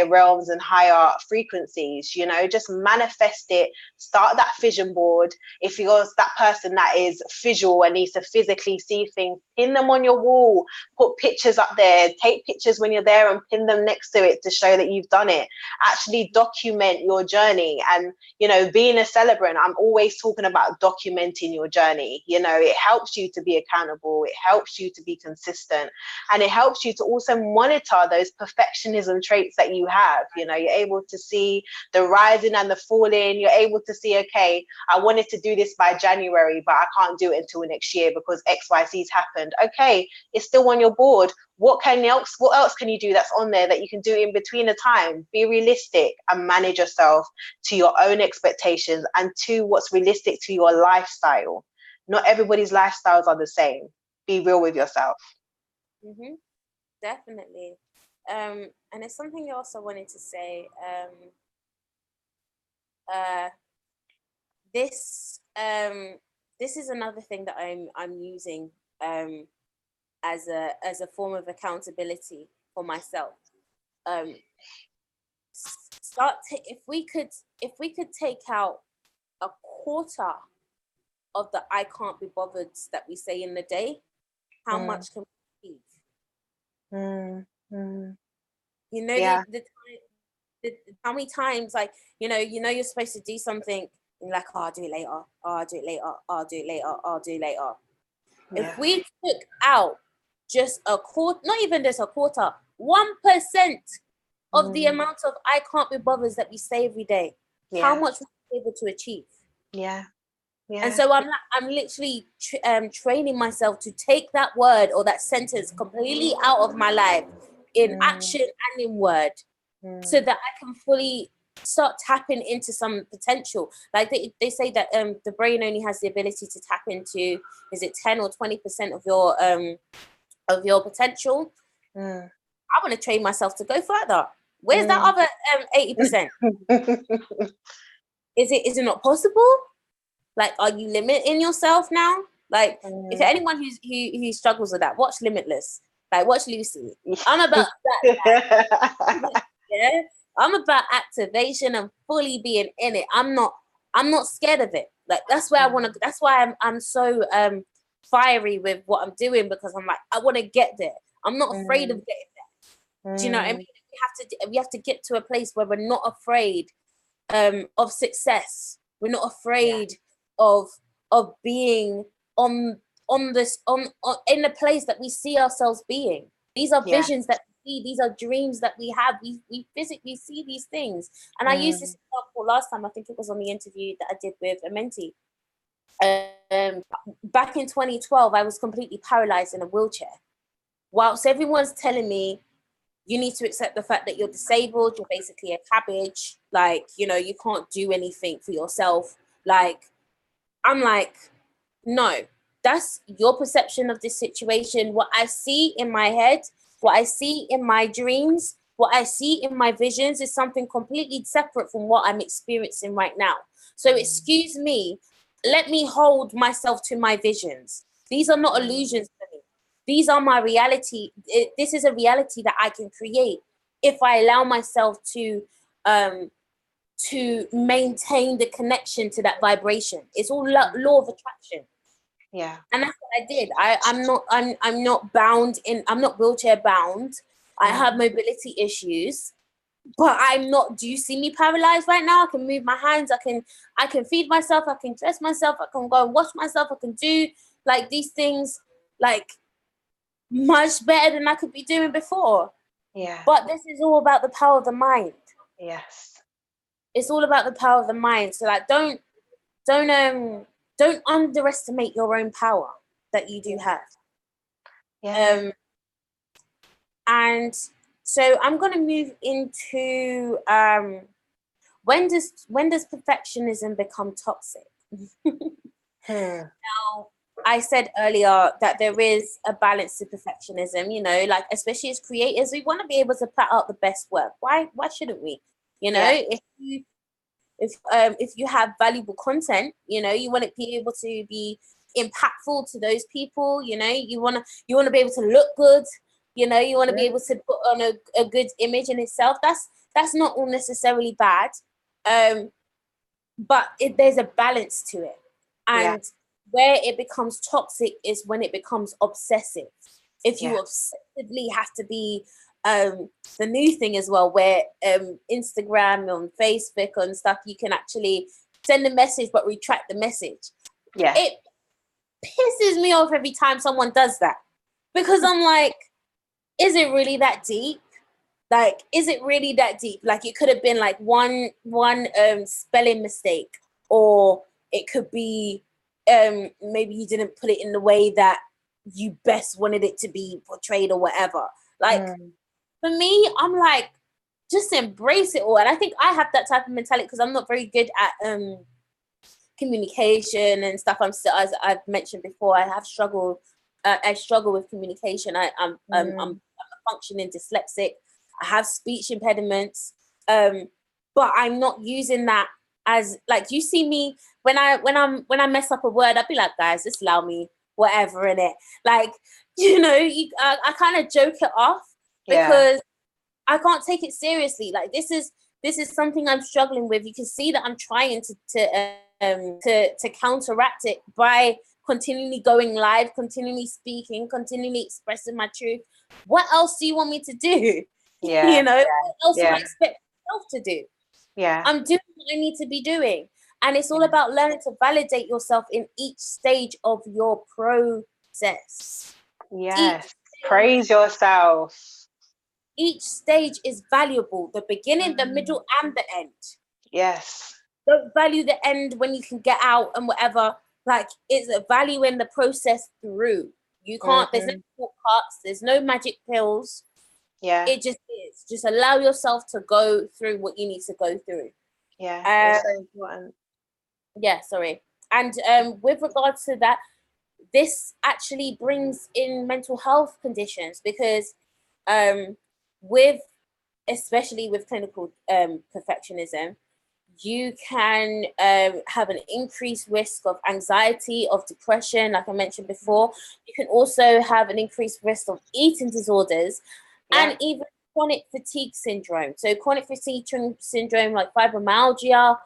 realms and higher frequencies. Just manifest it. Start that vision board. If you're that person that is visual and needs to physically see things, pin them on your wall, put pictures up there, take pictures when you're there and pin them next to it to show that you've done it. Actually document your journey. And being a celebrant, I'm always talking about documenting your journey. It helps you to be accountable, it helps you to be consistent, and it helps you to also monitor those perfectionism traits that you have. You're able to see the rising and the falling. You're able to see, okay, I wanted to do this by January, but I can't do it until next year because XYZ's happened. Okay, it's still on your board. What else can you do that's on there that you can do in between the time? Be realistic and manage yourself to your own expectations and to what's realistic to your lifestyle. Not everybody's lifestyles are the same. Be real with yourself. Definitely. And it's something else I wanted to say. This is another thing that I'm using as a form of accountability for myself. If we could take out a quarter of the I can't be bothered that we say in the day, how much can we achieve? Yeah. How many times, like, you're supposed to do something and you're like, oh, I'll do it later, oh, I'll do it later, I'll do it later, I'll do it later. Yeah. If we took out just a quarter, not even just a quarter, 1% of the amount of I can't be bothered that we say every day, how much would we be able to achieve? Yeah. And so I'm literally training myself to take that word or that sentence completely out of my life in action and in word, so that I can fully start tapping into some potential. Like they say that the brain only has the ability to tap into, is it 10 or 20% of your potential? I want to train myself to go further. Where's that other 80%? Is it not possible? Like, are you limiting yourself now? Like, if anyone who struggles with that, watch Limitless. Like, watch Lucy. I'm about that. Yeah, I'm about activation and fully being in it. I'm not scared of it. Like, that's where I want to. That's why I'm so fiery with what I'm doing, because I'm like, I want to get there. I'm not afraid of getting there. Do you know what I mean? We have to get to a place where we're not afraid of success. We're not afraid of being on in the place that we see ourselves being. These are visions that we see. These are dreams that we have. We physically see these things. And I used this example last time. I think it was on the interview that I did with a mentee. Back in 2012, I was completely paralyzed in a wheelchair. Whilst everyone's telling me, you need to accept the fact that you're disabled, you're basically a cabbage, like, you can't do anything for yourself. Like, I'm like, no, that's your perception of this situation. What I see in my head, what I see in my dreams what I see in my visions is something completely separate from what I'm experiencing right now. So excuse me, let me hold myself to my visions. These are not illusions for me. These are my reality. This is a reality that I can create if I allow myself to maintain the connection to that vibration. It's all law of attraction. Yeah. And that's what I did. I'm not bound in, I'm not wheelchair bound. I have mobility issues, but I'm not, do you see me paralyzed right now? I can move my hands, I can feed myself, I can dress myself, I can go and wash myself, I can do like these things like much better than I could be doing before. Yeah. But this is all about the power of the mind. Yes. It's all about the power of the mind. So like don't underestimate your own power that you do have. Yeah. And so I'm going to move into when does perfectionism become toxic? Now, I said earlier that there is a balance to perfectionism, you know, like especially as creators, we want to be able to put out the best work. Why shouldn't we? You know, if you have valuable content, you know, you want to be able to be impactful to those people, you know, you want to be able to look good, you know, you want to be able to put on a good image in itself. That's not all necessarily bad, but there's a balance to it. And where it becomes toxic is when it becomes obsessive. If you obsessively have to be the new thing as well, where Instagram, on Facebook and stuff, you can actually send a message but retract the message. It pisses me off every time someone does that, because I'm like, is it really that deep? Like, is it really that deep? Like, it could have been like one spelling mistake, or it could be maybe you didn't put it in the way that you best wanted it to be portrayed or whatever. Like, for me, I'm like, just embrace it all. And I think I have that type of mentality because I'm not very good at communication and stuff. I'm still, as I've mentioned before, I struggle with communication. I'm a functioning dyslexic. I have speech impediments, but I'm not using that as, like, you see me when I mess up a word, I'd be like, guys, just allow me, whatever in it. Like, you know, I kind of joke it off because I can't take it seriously. Like, this is something I'm struggling with. You can see that I'm trying to counteract it by continually going live, continually speaking, continually expressing my truth. What else do you want me to do? You know, what else do I expect myself to do? I'm doing what I need to be doing. And it's all about learning to validate yourself in each stage of your process. Praise yourself. Each stage is valuable, the beginning, the middle, and the end. Don't value the end when you can get out and whatever. Like, it's a value in the process through. You can't, there's no shortcuts, there's no magic pills. It just is. Just allow yourself to go through what you need to go through. It's so important. Sorry. And with regards to that, this actually brings in mental health conditions, because especially with clinical perfectionism, you can have an increased risk of anxiety, of depression, like I mentioned before. You can also have an increased risk of eating disorders and even chronic fatigue syndrome. So chronic fatigue syndrome, like fibromyalgia,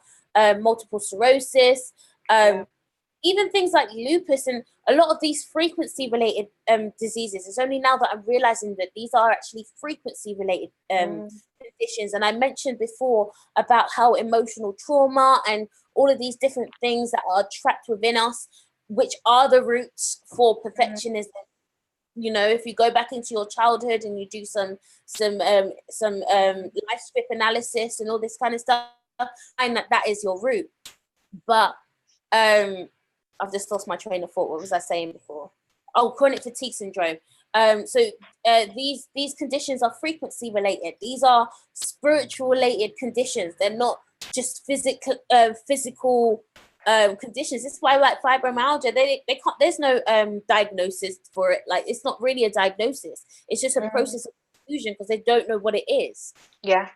multiple sclerosis, even things like lupus, and a lot of these frequency-related diseases. It's only now that I'm realizing that these are actually frequency-related conditions. And I mentioned before about how emotional trauma and all of these different things that are trapped within us, which are the roots for perfectionism. You know, if you go back into your childhood and you do some life script analysis and all this kind of stuff, find that is your root. But I've just lost my train of thought. What was I saying before? Oh, chronic fatigue syndrome. So these conditions are frequency related. These are spiritual related conditions. They're not just physical conditions. This is why, like fibromyalgia, they can't. There's no diagnosis for it. Like, it's not really a diagnosis. It's just a process of confusion because they don't know what it is. Yeah.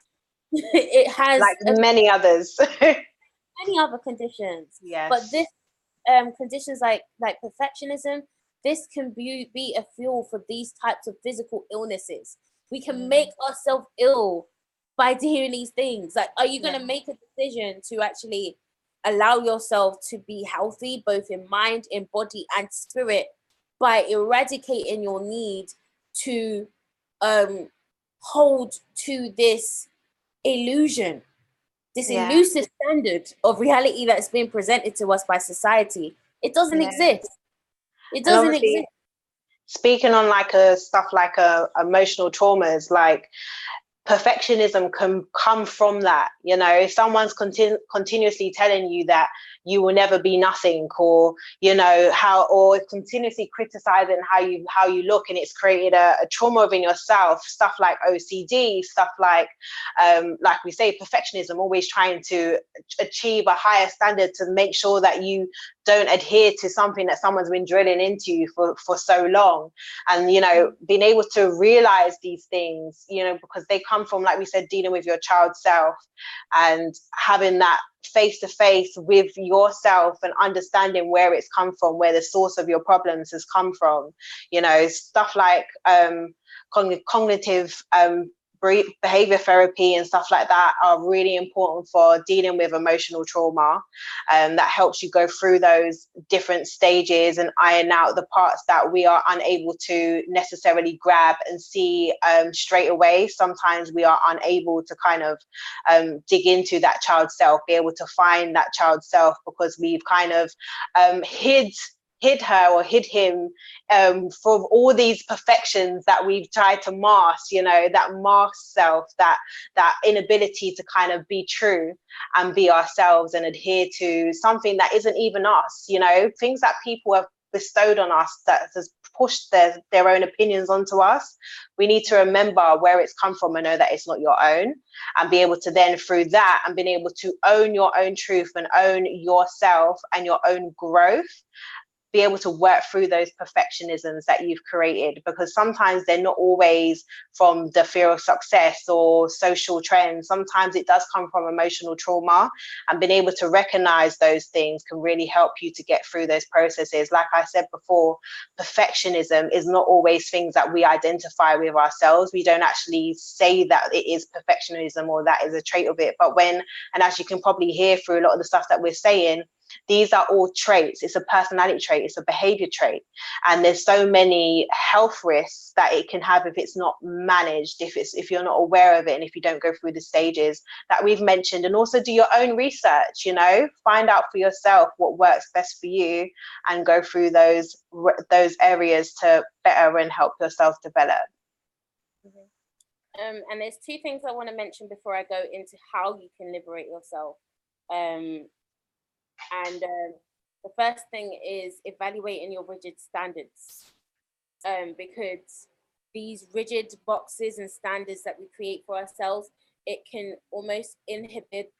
It has Like many others. many other conditions. Yes. But this conditions like perfectionism, this can be a fuel for these types of physical illnesses. We can make ourselves ill by doing these things. Like, are you going to make a decision to actually allow yourself to be healthy, both in mind, in body, and spirit, by eradicating your need to hold to this illusion, this elusive standard of reality that's been presented to us by society? It doesn't exist. It doesn't exist. Speaking on like stuff like emotional traumas, like perfectionism can come from that. You know, if someone's continuously telling you that you will never be nothing, or you know or continuously criticizing how you look, and it's created a trauma within yourself. Stuff like OCD, stuff like we say, perfectionism, always trying to achieve a higher standard to make sure that you don't adhere to something that someone's been drilling into you for so long. And you know, being able to realize these things, you know, because they come from, like we said, dealing with your child self, and having that face to face with yourself and understanding where it's come from, where the source of your problems has come from. You know, stuff like cognitive behavior therapy and stuff like that are really important for dealing with emotional trauma. That helps you go through those different stages and iron out the parts that we are unable to necessarily grab and see straight away. Sometimes we are unable to kind of dig into that child self, be able to find that child self, because we've kind of hid her or hid him from all these perfections that we've tried to mask, you know, that mask self, that inability to kind of be true and be ourselves and adhere to something that isn't even us, you know, things that people have bestowed on us that has pushed their own opinions onto us. We need to remember where it's come from and know that it's not your own, and be able to then, through that, and being able to own your own truth and own yourself and your own growth, be able to work through those perfectionisms that you've created, because sometimes they're not always from the fear of success or social trends. Sometimes it does come from emotional trauma, and being able to recognize those things can really help you to get through those processes. Like I said before, perfectionism is not always things that we identify with ourselves. We don't actually say that it is perfectionism or that is a trait of it. But and as you can probably hear through a lot of the stuff that we're saying, these are all traits. It's a personality trait, it's a behavior trait, and there's so many health risks that it can have if it's not managed, if you're not aware of it, and if you don't go through the stages that we've mentioned. And also do your own research, you know, find out for yourself what works best for you, and go through those areas to better and help yourself develop. And there's two things I want to mention before I go into how you can liberate yourself. And the first thing is evaluating your rigid standards, because these rigid boxes and standards that we create for ourselves, it can almost inhibit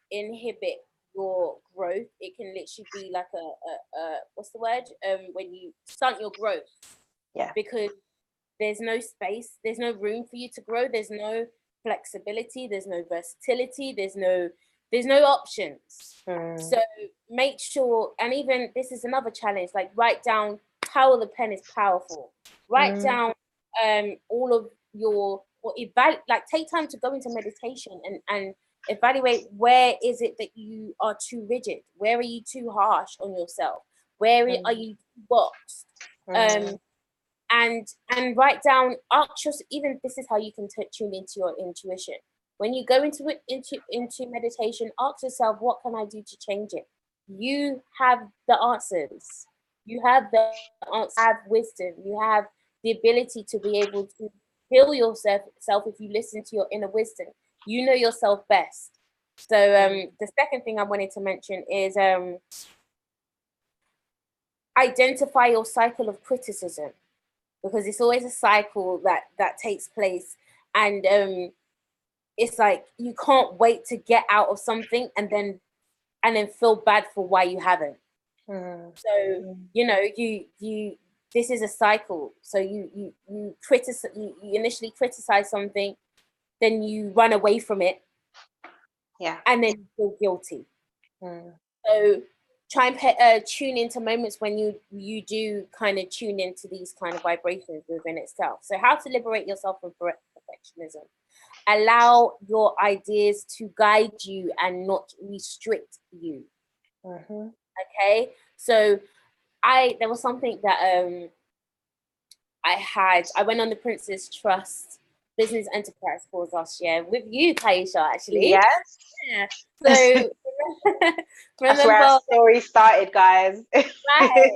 your growth. It can literally be like a what's the word? When you stunt your growth. Yeah. Because there's no space, there's no room for you to grow, there's no flexibility, there's no versatility, there's no options. So make sure, and even this is another challenge, like write down how the pen is powerful. Write down all of your, or like take time to go into meditation and evaluate where is it that you are too rigid, where are you too harsh on yourself, where are you boxed, and write down, ask yourself, even this is how you can tune into your intuition. When you go into meditation, ask yourself, what can I do to change it? You have the answers. You have the answers, have wisdom. You have the ability to be able to heal yourself if you listen to your inner wisdom. You know yourself best. So the second thing I wanted to mention is identify your cycle of criticism, because it's always a cycle that takes place, and it's like you can't wait to get out of something and then feel bad for why you haven't. So you know, you this is a cycle. So you initially criticize something, then you run away from it, and then you feel guilty. So try and tune into moments when you do kind of tune into these kind of vibrations within itself. So how to liberate yourself from perfectionism. Allow your ideas to guide you and not restrict you. Okay, so there was something that I went on the Princess Trust Business Enterprise course last year with you, Taisha, actually. Yes. Yeah. So that's where our story started, guys. Right.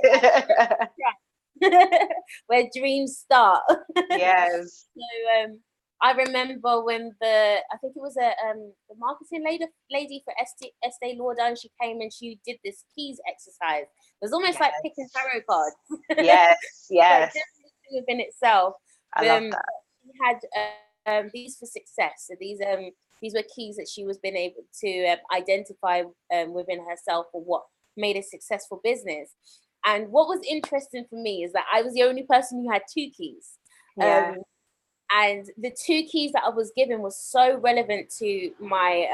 Where dreams start. Yes. So I remember when I think it was the marketing lady for Estee Lauder, she came and she did this keys exercise. It was almost like picking tarot cards. Yes. Within itself. I love that. She had these for success. So these were keys that she was being able to identify within herself for what made a successful business. And what was interesting for me is that I was the only person who had 2 keys. And the 2 keys that I was given was so relevant to my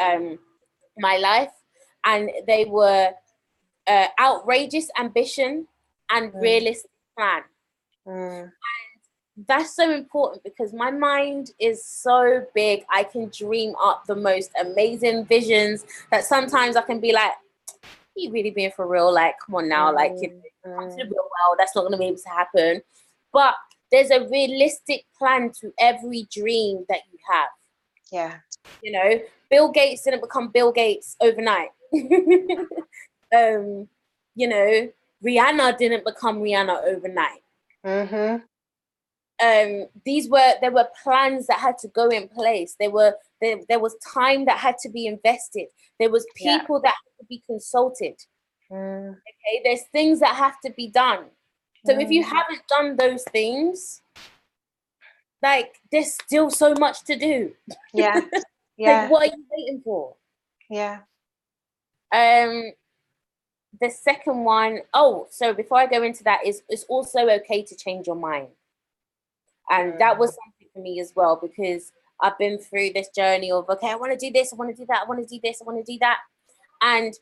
my life, and they were outrageous ambition and realistic plan. And that's so important because my mind is so big. I can dream up the most amazing visions that sometimes I can be like, you really being for real? Like, come on now, like, come to the real world. That's not going to be able to happen. But there's a realistic plan to every dream that you have. Yeah. You know, Bill Gates didn't become Bill Gates overnight. You know, Rihanna didn't become Rihanna overnight. There were plans that had to go in place. There was time that had to be invested. There was people that had to be consulted. Okay, there's things that have to be done. So if you haven't done those things, like, there's still so much to do. Like, what are you waiting for? The second one, so before I go into that, it's also okay to change your mind. And that was something for me as well, because I've been through this journey of, okay, I want to do this, I want to do that, I want to do this, I want to do that. And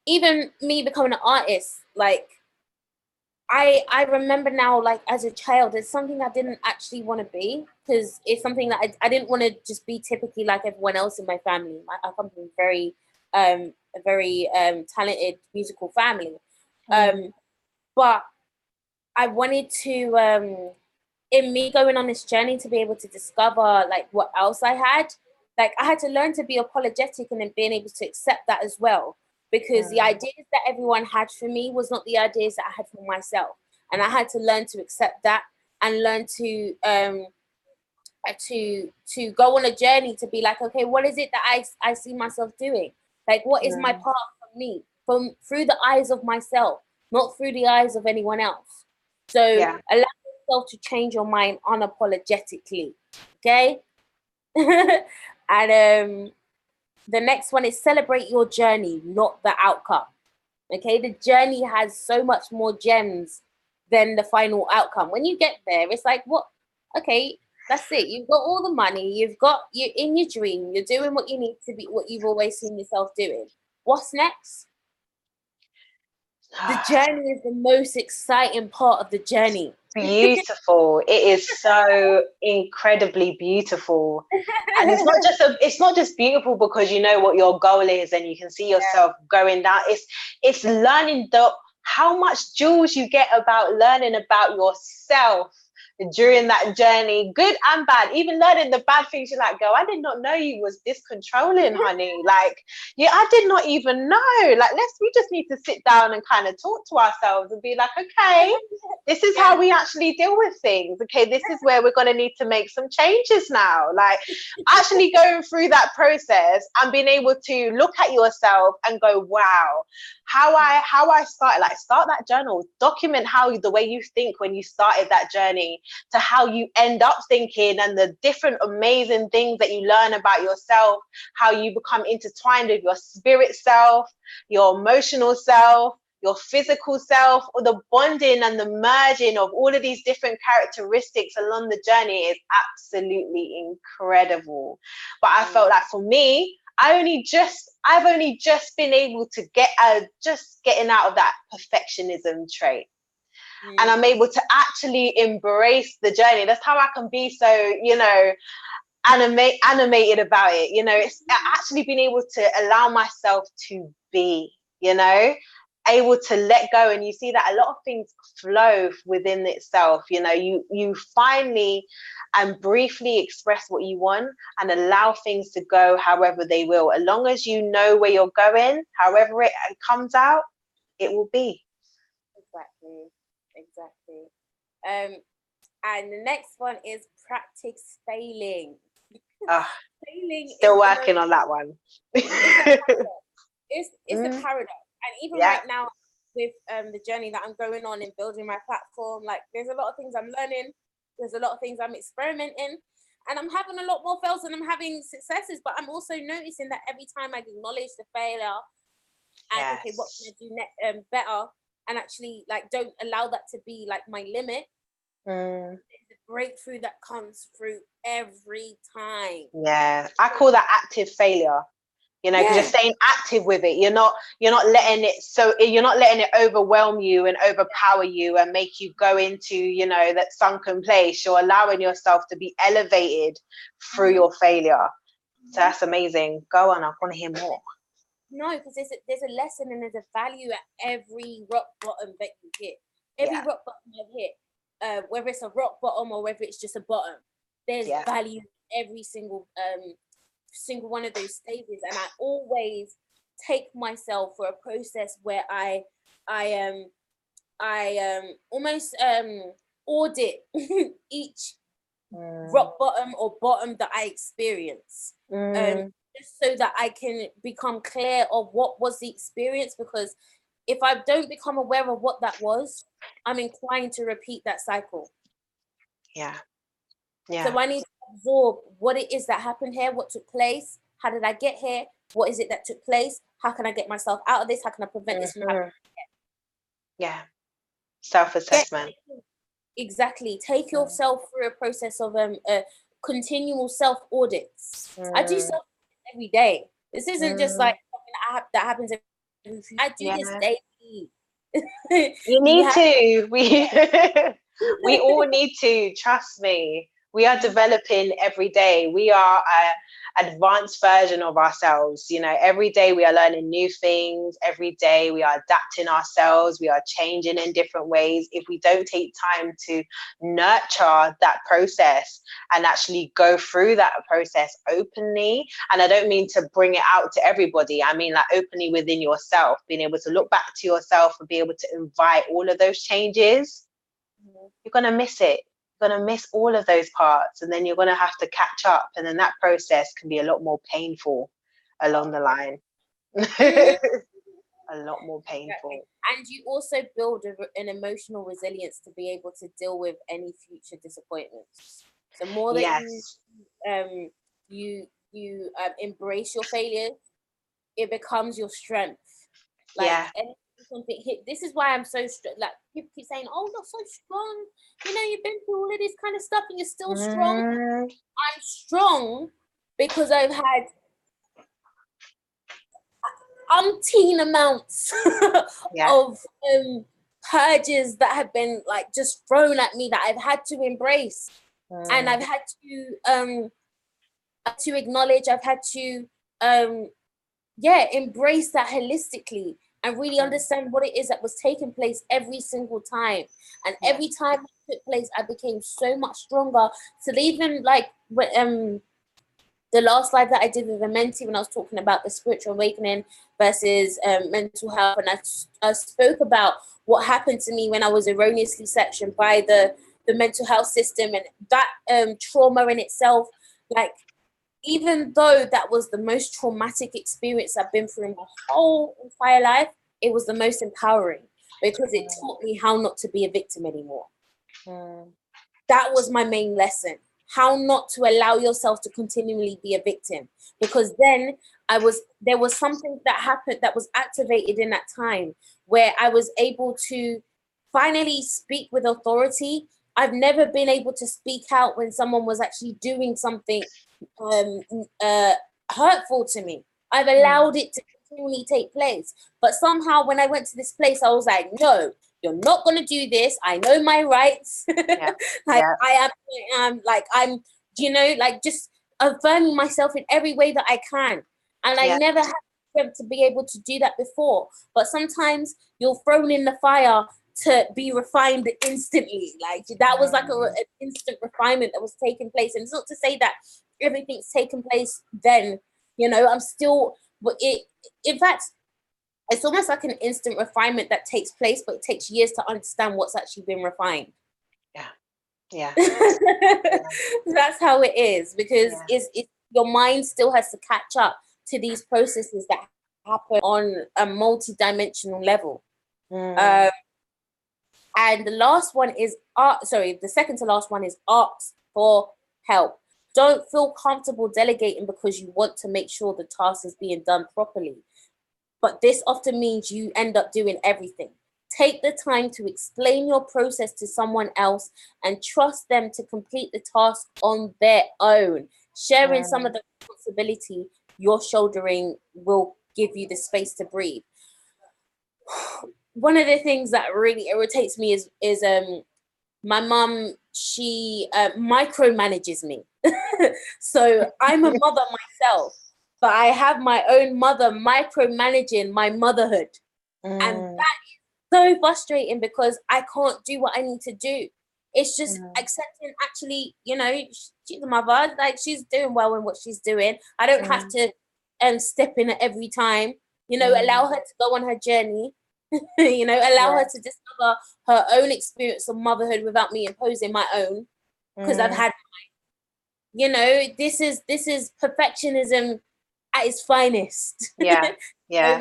even me becoming an artist, like, I remember now, like, as a child, it's something I didn't actually want to be, because it's something that I didn't want to just be typically like everyone else in my family. I come from a very talented musical family. But I wanted to, in me going on this journey, to be able to discover, like, what else I had. Like, I had to learn to be apologetic and then being able to accept that as well. Because the ideas that everyone had for me was not the ideas that I had for myself. And I had to learn to accept that and learn to go on a journey to be like, okay, what is it that I see myself doing? Like, what is my path for me? Through the eyes of myself, not through the eyes of anyone else. So allow yourself to change your mind unapologetically. Okay? And the next one is celebrate your journey, not the outcome. Okay, the journey has so much more gems than the final outcome. When you get there, it's like, what? Okay, that's it. You've got all the money. You're in your dream. You're doing what you need to be, what you've always seen yourself doing. What's next? The journey is the most exciting part of the journey. Beautiful. It is so incredibly beautiful. And it's not just beautiful because you know what your goal is and you can see yourself going down. It's learning how much jewels you get about learning about yourself during that journey, good and bad. Even learning the bad things, you're like, girl, I did not know you was this controlling, honey. Like, I did not even know. Like, we just need to sit down and kind of talk to ourselves and be like, okay, this is how we actually deal with things. Okay, this is where we're going to need to make some changes now. Like, actually going through that process and being able to look at yourself and go, wow, how I started, like, start that journal, document the way you think when you started that journey to how you end up thinking, and the different amazing things that you learn about yourself, how you become intertwined with your spirit self, your emotional self, your physical self, or the bonding and the merging of all of these different characteristics along the journey is absolutely incredible. But I felt like for me, I've only just been able to getting out of that perfectionism trait. And I'm able to actually embrace the journey. That's how I can be so, animated about it. It's actually being able to allow myself to be, able to let go. And you see that a lot of things flow within itself. You finally and briefly express what you want and allow things to go however they will. As long as you know where you're going, however it comes out, it will be. Exactly. And the next one is practice failing. Failing still working on that one. It's a paradox. And even right now with the journey that I'm going on in building my platform, like there's a lot of things I'm learning, there's a lot of things I'm experimenting, and I'm having a lot more fails than I'm having successes. But I'm also noticing that every time I acknowledge the failure and okay, what can I do better, and actually like don't allow that to be like my limit, there's a breakthrough that comes through every time. I call that active failure, because you're staying active with it. You're not letting it overwhelm you and overpower you and make you go into that sunken place. You're allowing yourself to be elevated through your failure. So that's amazing. Go on, I want to hear more. No, because there's a lesson and there's a value at every rock bottom that you hit. Every rock bottom you hit, whether it's a rock bottom or whether it's just a bottom, there's value in every single one of those stages. And I always take myself for a process where I almost audit each rock bottom or bottom that I experience. Just so that I can become clear of what was the experience, because if I don't become aware of what that was, I'm inclined to repeat that cycle. So I need to absorb what it is that happened here, what took place, how did I get here, what is it that took place, how can I get myself out of this, how can I prevent this from happening again? Self-assessment. Exactly. Take yourself through a process of continual self-audits. I do self every day. This isn't just like something that happens every few. I do this daily. You need to. We all need to. Trust me. We are developing every day. We are an advanced version of ourselves. Every day we are learning new things. Every day we are adapting ourselves. We are changing in different ways. If we don't take time to nurture that process and actually go through that process openly, and I don't mean to bring it out to everybody, I mean like openly within yourself, being able to look back to yourself and be able to invite all of those changes, you're going to miss it. You're going to miss all of those parts, and then you're going to have to catch up, and then that process can be a lot more painful along the line. A lot more painful. And you also build an emotional resilience to be able to deal with any future disappointments. The more that you embrace your failures, it becomes your strength. Something hit. This is why I'm so like people keep saying, "Oh, you're so strong. You've been through all of this kind of stuff and you're still strong." I'm strong because I've had umpteen amounts of purges that have been like just thrown at me that I've had to embrace, and I've had to acknowledge. I've had to embrace that holistically and really understand what it is that was taking place every single time. And every time it took place, I became so much stronger. So even like when, the last live that I did with a mentee, when I was talking about the spiritual awakening versus mental health, and I spoke about what happened to me when I was erroneously sectioned by the mental health system, and that trauma in itself, like, even though that was the most traumatic experience I've been through in my whole entire life, it was the most empowering because it taught me how not to be a victim anymore. That was my main lesson. How not to allow yourself to continually be a victim. Because then there was something that happened that was activated in that time where I was able to finally speak with authority. I've never been able to speak out when someone was actually doing something hurtful to me. I've allowed it to continually take place. But somehow when I went to this place, I was like, no, you're not going to do this. I know my rights. I am like, I'm, you know, like just affirming myself in every way that I can. And I never had the strength to be able to do that before. But sometimes you're thrown in the fire to be refined instantly. Like that was like an instant refinement that was taking place. And it's not to say that everything's taken place then, you know, I'm still, but in fact, it's almost like an instant refinement that takes place, but it takes years to understand what's actually been refined. Yeah. That's how it is, because it's your mind still has to catch up to these processes that happen on a multi-dimensional level. And the last one is the second to last one is ask for help. Don't feel comfortable delegating because you want to make sure the task is being done properly. But this often means you end up doing everything. Take the time to explain your process to someone else and trust them to complete the task on their own. Sharing some of the responsibility you're shouldering will give you the space to breathe. One of the things that really irritates me is my mum, she micromanages me. So I'm a mother myself, but I have my own mother micromanaging my motherhood. And that is so frustrating because I can't do what I need to do. It's just accepting, actually, you know, she's a mother, like she's doing well in what she's doing. I don't have to step in at every time, you know, allow her to go on her journey. You know, allow her to discover her own experience of motherhood without me imposing my own, because I've had mine. You know, this is perfectionism at its finest. So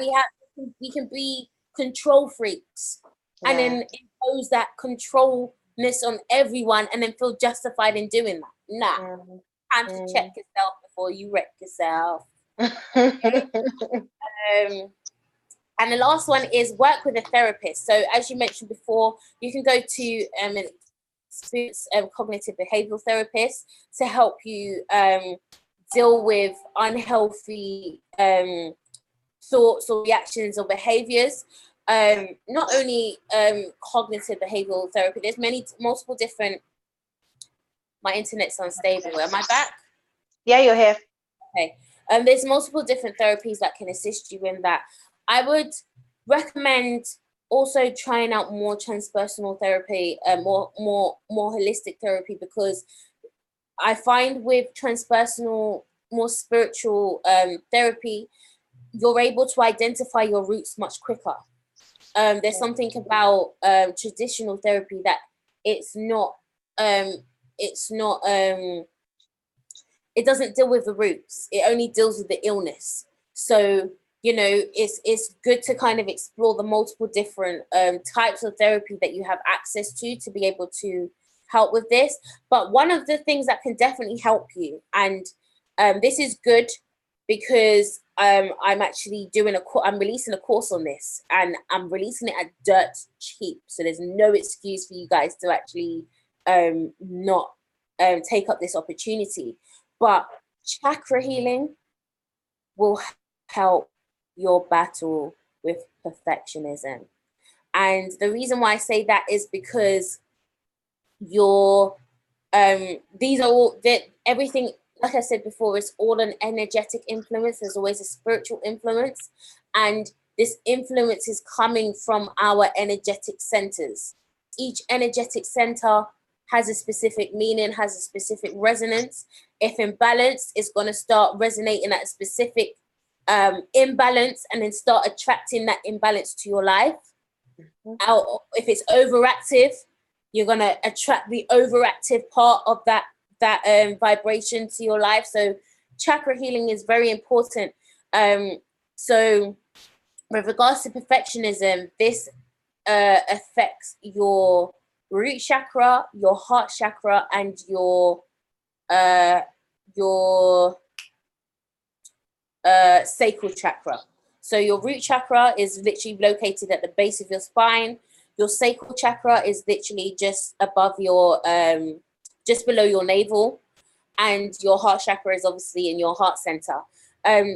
we can be control freaks and then impose that controlness on everyone and then feel justified in doing that. Nah, time to check yourself before you wreck yourself. And the last one is work with a therapist. So as you mentioned before, you can go to an experienced cognitive behavioral therapist to help you deal with unhealthy thoughts or reactions or behaviors. Not only cognitive behavioral therapy, there's multiple different, my internet's unstable. Am I back? Yeah, you're here. Okay. There's multiple different therapies that can assist you in that. I would recommend also trying out more transpersonal therapy, more holistic therapy, because I find with transpersonal, more spiritual therapy, you're able to identify your roots much quicker. There's something about traditional therapy that it doesn't deal with the roots. It only deals with the illness. So, you know, it's good to kind of explore the multiple different types of therapy that you have access to be able to help with this. But one of the things that can definitely help you, and this is good because I'm actually I'm releasing a course on this, and I'm releasing it at dirt cheap. So there's no excuse for you guys to actually not take up this opportunity. But chakra healing will help your battle with perfectionism. And the reason why I say that is because these are all that everything, like I said before, is all an energetic influence. There's always a spiritual influence, and this influence is coming from our energetic centers. Each energetic center has a specific meaning, has a specific resonance. If imbalanced, it's going to start resonating at a specific imbalance and then start attracting that imbalance to your life. If it's overactive, you're going to attract the overactive part of that vibration to your life. So chakra healing is very important. So with regards to perfectionism, this affects your root chakra, your heart chakra, and your sacral chakra. So your root chakra is literally located at the base of your spine. Your sacral chakra is literally just above your, just below your navel. And your heart chakra is obviously in your heart center.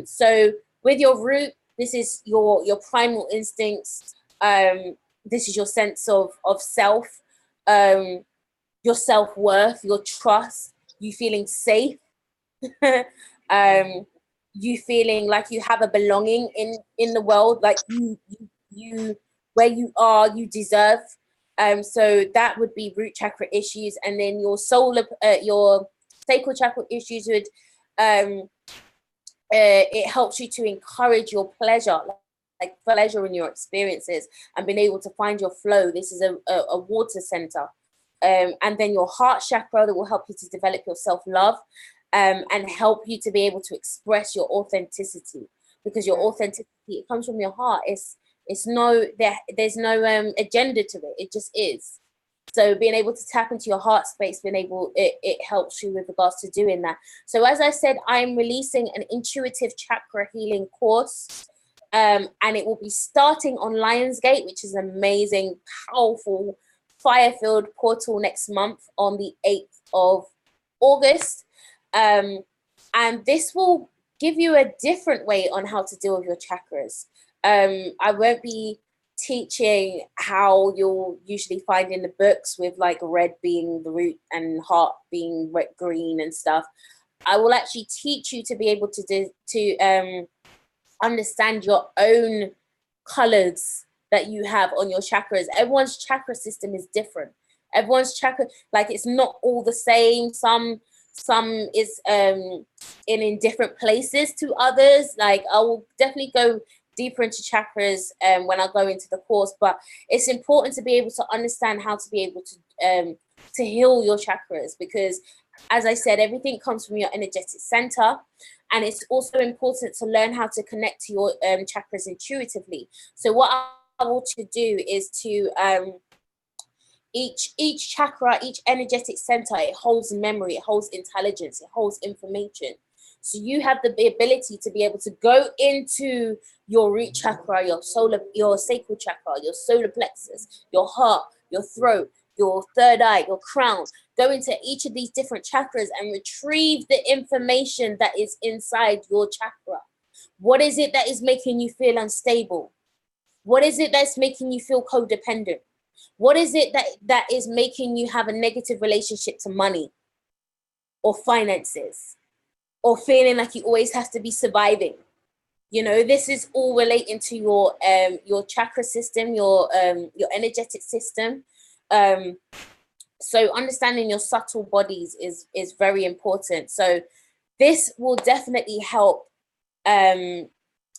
So with your root, this is your primal instincts. This is your sense of self, your self-worth, your trust, you feeling safe, you feeling like you have a belonging in the world, like you where you are, you deserve. So that would be root chakra issues. And then your your sacral chakra issues would, it helps you to encourage your pleasure, like pleasure in your experiences and being able to find your flow. This is a water center. And then your heart chakra that will help you to develop your self-love, and help you to be able to express your authenticity, because your authenticity, it comes from your heart. There's no agenda to it. It just is. So being able to tap into your heart space, it helps you with regards to doing that. So as I said, I'm releasing an intuitive chakra healing course, and it will be starting on Lionsgate, which is an amazing, powerful, fire-filled portal next month on the 8th of August. And this will give you a different way on how to deal with your chakras. I won't be teaching how you'll usually find in the books, with like red being the root and heart being green and stuff. I will actually teach you to be able to understand your own colors that you have on your chakras. Everyone's chakra system is different. Everyone's chakra, like, it's not all the same. Some is in different places to others. Like, I will definitely go deeper into chakras when I go into the course, but it's important to be able to understand how to be able to heal your chakras, because as I said, everything comes from your energetic center. And it's also important to learn how to connect to your chakras intuitively. So what I want to do is to each chakra, each energetic center, it holds memory, it holds intelligence, it holds information. So you have the ability to be able to go into your root chakra, your sacral chakra, your solar plexus, your heart, your throat, your third eye, your crown. Go into each of these different chakras and retrieve the information that is inside your chakra. What is it that is making you feel unstable? What is it that's making you feel codependent? What is it that is making you have a negative relationship to money or finances, or feeling like you always have to be surviving? You know, this is all relating to your chakra system, your energetic system. So understanding your subtle bodies is very important. So this will definitely help, as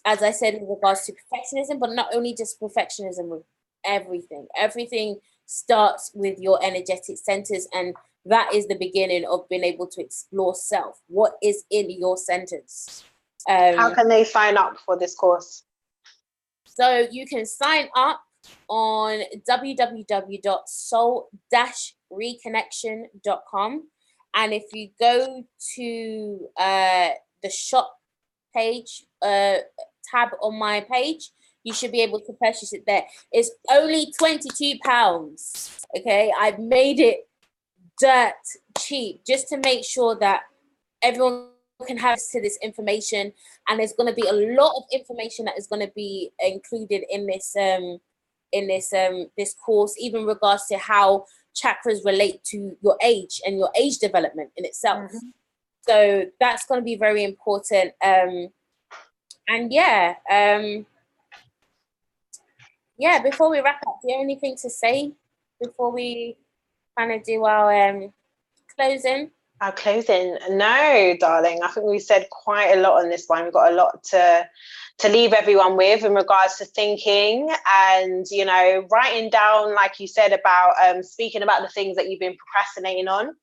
I said, in regards to perfectionism, but not only just perfectionism, with everything. Everything starts with your energetic centers, and that is the beginning of being able to explore self. What is in your centers? How can they sign up for this course? So you can sign up on www.soul-reconnection.com, and if you go to the shop page, tab on my page, you should be able to purchase it there. It's only £22. Okay, I've made it dirt cheap just to make sure that everyone can have access to this information. And there's going to be a lot of information that is going to be included in this course, even in regards to how chakras relate to your age and your age development in itself. Mm-hmm. So that's going to be very important. And before we wrap up, do you have anything to say before we kind of do our closing? Our closing? No, darling. I think we said quite a lot on this one. We've got a lot to leave everyone with in regards to thinking and, you know, writing down, like you said, about speaking about the things that you've been procrastinating on.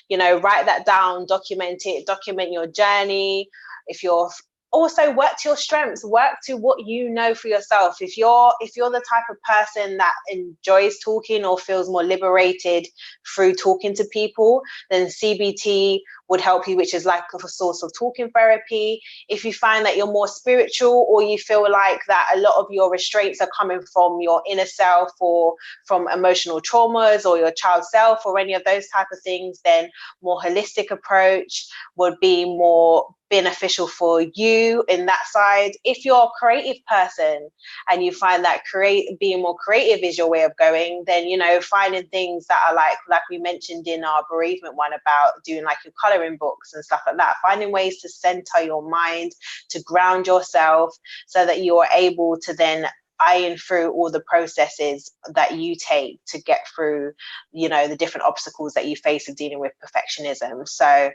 You know, write that down, document it, document your journey. If you're also work to your strengths, work to what you know for yourself. If you're the type of person that enjoys talking or feels more liberated through talking to people, then CBT would help you, which is like a source of talking therapy. If you find that you're more spiritual, or you feel like that a lot of your restraints are coming from your inner self or from emotional traumas or your child self or any of those type of things, then more holistic approach would be more beneficial for you in that side. If you're a creative person and you find that being more creative is your way of going, then, you know, finding things that are like we mentioned in our bereavement one about doing like your coloring books and stuff like that, finding ways to center your mind, to ground yourself, so that you're able to then iron through all the processes that you take to get through, you know, the different obstacles that you face of dealing with perfectionism. So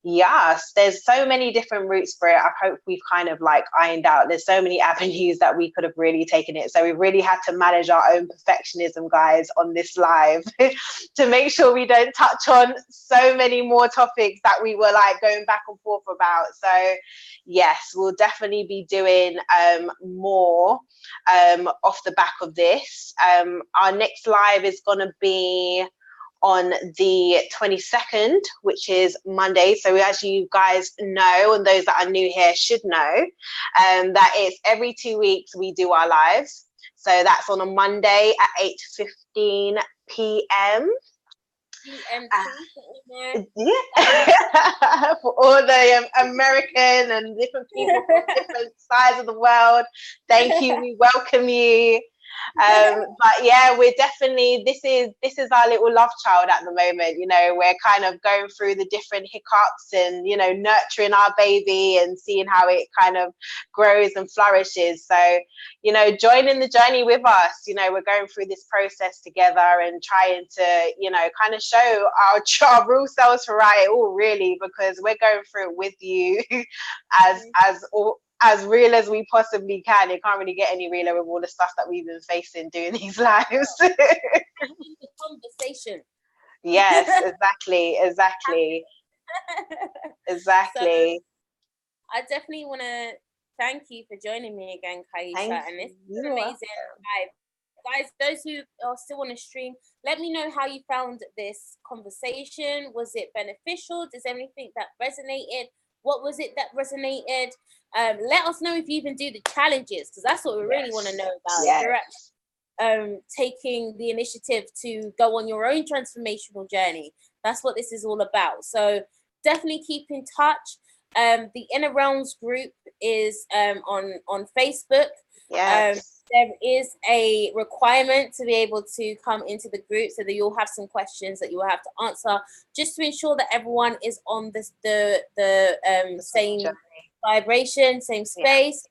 yes, there's so many different routes for it. I hope we've kind of like ironed out, there's so many avenues that we could have really taken it. So we really had to manage our own perfectionism, guys, on this live to make sure we don't touch on so many more topics that we were like going back and forth about. So yes, we'll definitely be doing more off the back of this. Our next live is going to be on the 22nd, which is Monday. So as you guys know, and those that are new here should know, that it's every 2 weeks we do our lives. So that's on a Monday at 8:15 p.m. Yeah. For all the American and different people from different sides of the world, thank you, we welcome you. But yeah, we're definitely, this is our little love child at the moment. You know, we're kind of going through the different hiccups and, you know, nurturing our baby and seeing how it kind of grows and flourishes. So, you know, joining the journey with us. You know, we're going through this process together and trying to, you know, kind of show our real selves to write it all, really, because we're going through it with you as real as we possibly can. It can't really get any realer with all the stuff that we've been facing doing these lives. Conversation. Yes, exactly. So I definitely want to thank you for joining me again, Kaisha, and this is an amazing live. Guys, those who are still on the stream, let me know how you found this conversation. Was it beneficial? Does anything that resonated? What was it that resonated? Let us know if you even do the challenges, because that's what we really want to know about. If you're actually taking the initiative to go on your own transformational journey. That's what this is all about. So definitely keep in touch. The Inner Realms group is on Facebook. There is a requirement to be able to come into the group, so that you'll have some questions that you will have to answer, just to ensure that everyone is on the same vibration, same space.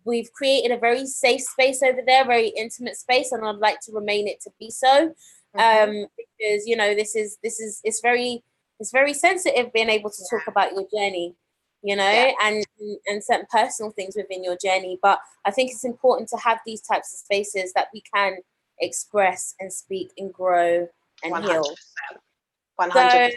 We've created a very safe space over there, very intimate space, and I'd like to remain it to be so, because, you know, it's very sensitive being able to talk about your journey, you know, and certain personal things within your journey. But I think it's important to have these types of spaces that we can express and speak and grow and 100%. heal. 100%. So,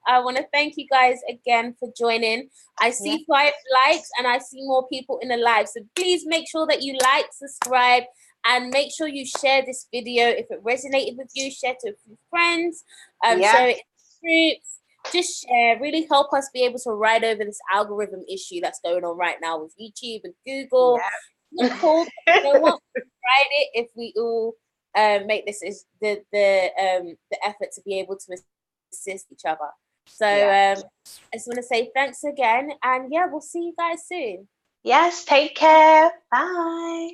I want to thank you guys again for joining. I see 5 likes and I see more people in the live. So please make sure that you like, subscribe, and make sure you share this video. If it resonated with you, share to a few friends, share it in groups. Just share, really help us be able to ride over this algorithm issue that's going on right now with YouTube and Google. It's cool. You know what? We'll ride it if we all make this is the effort to be able to assist each other. So I just want to say thanks again, and we'll see you guys soon. Yes, take care. Bye.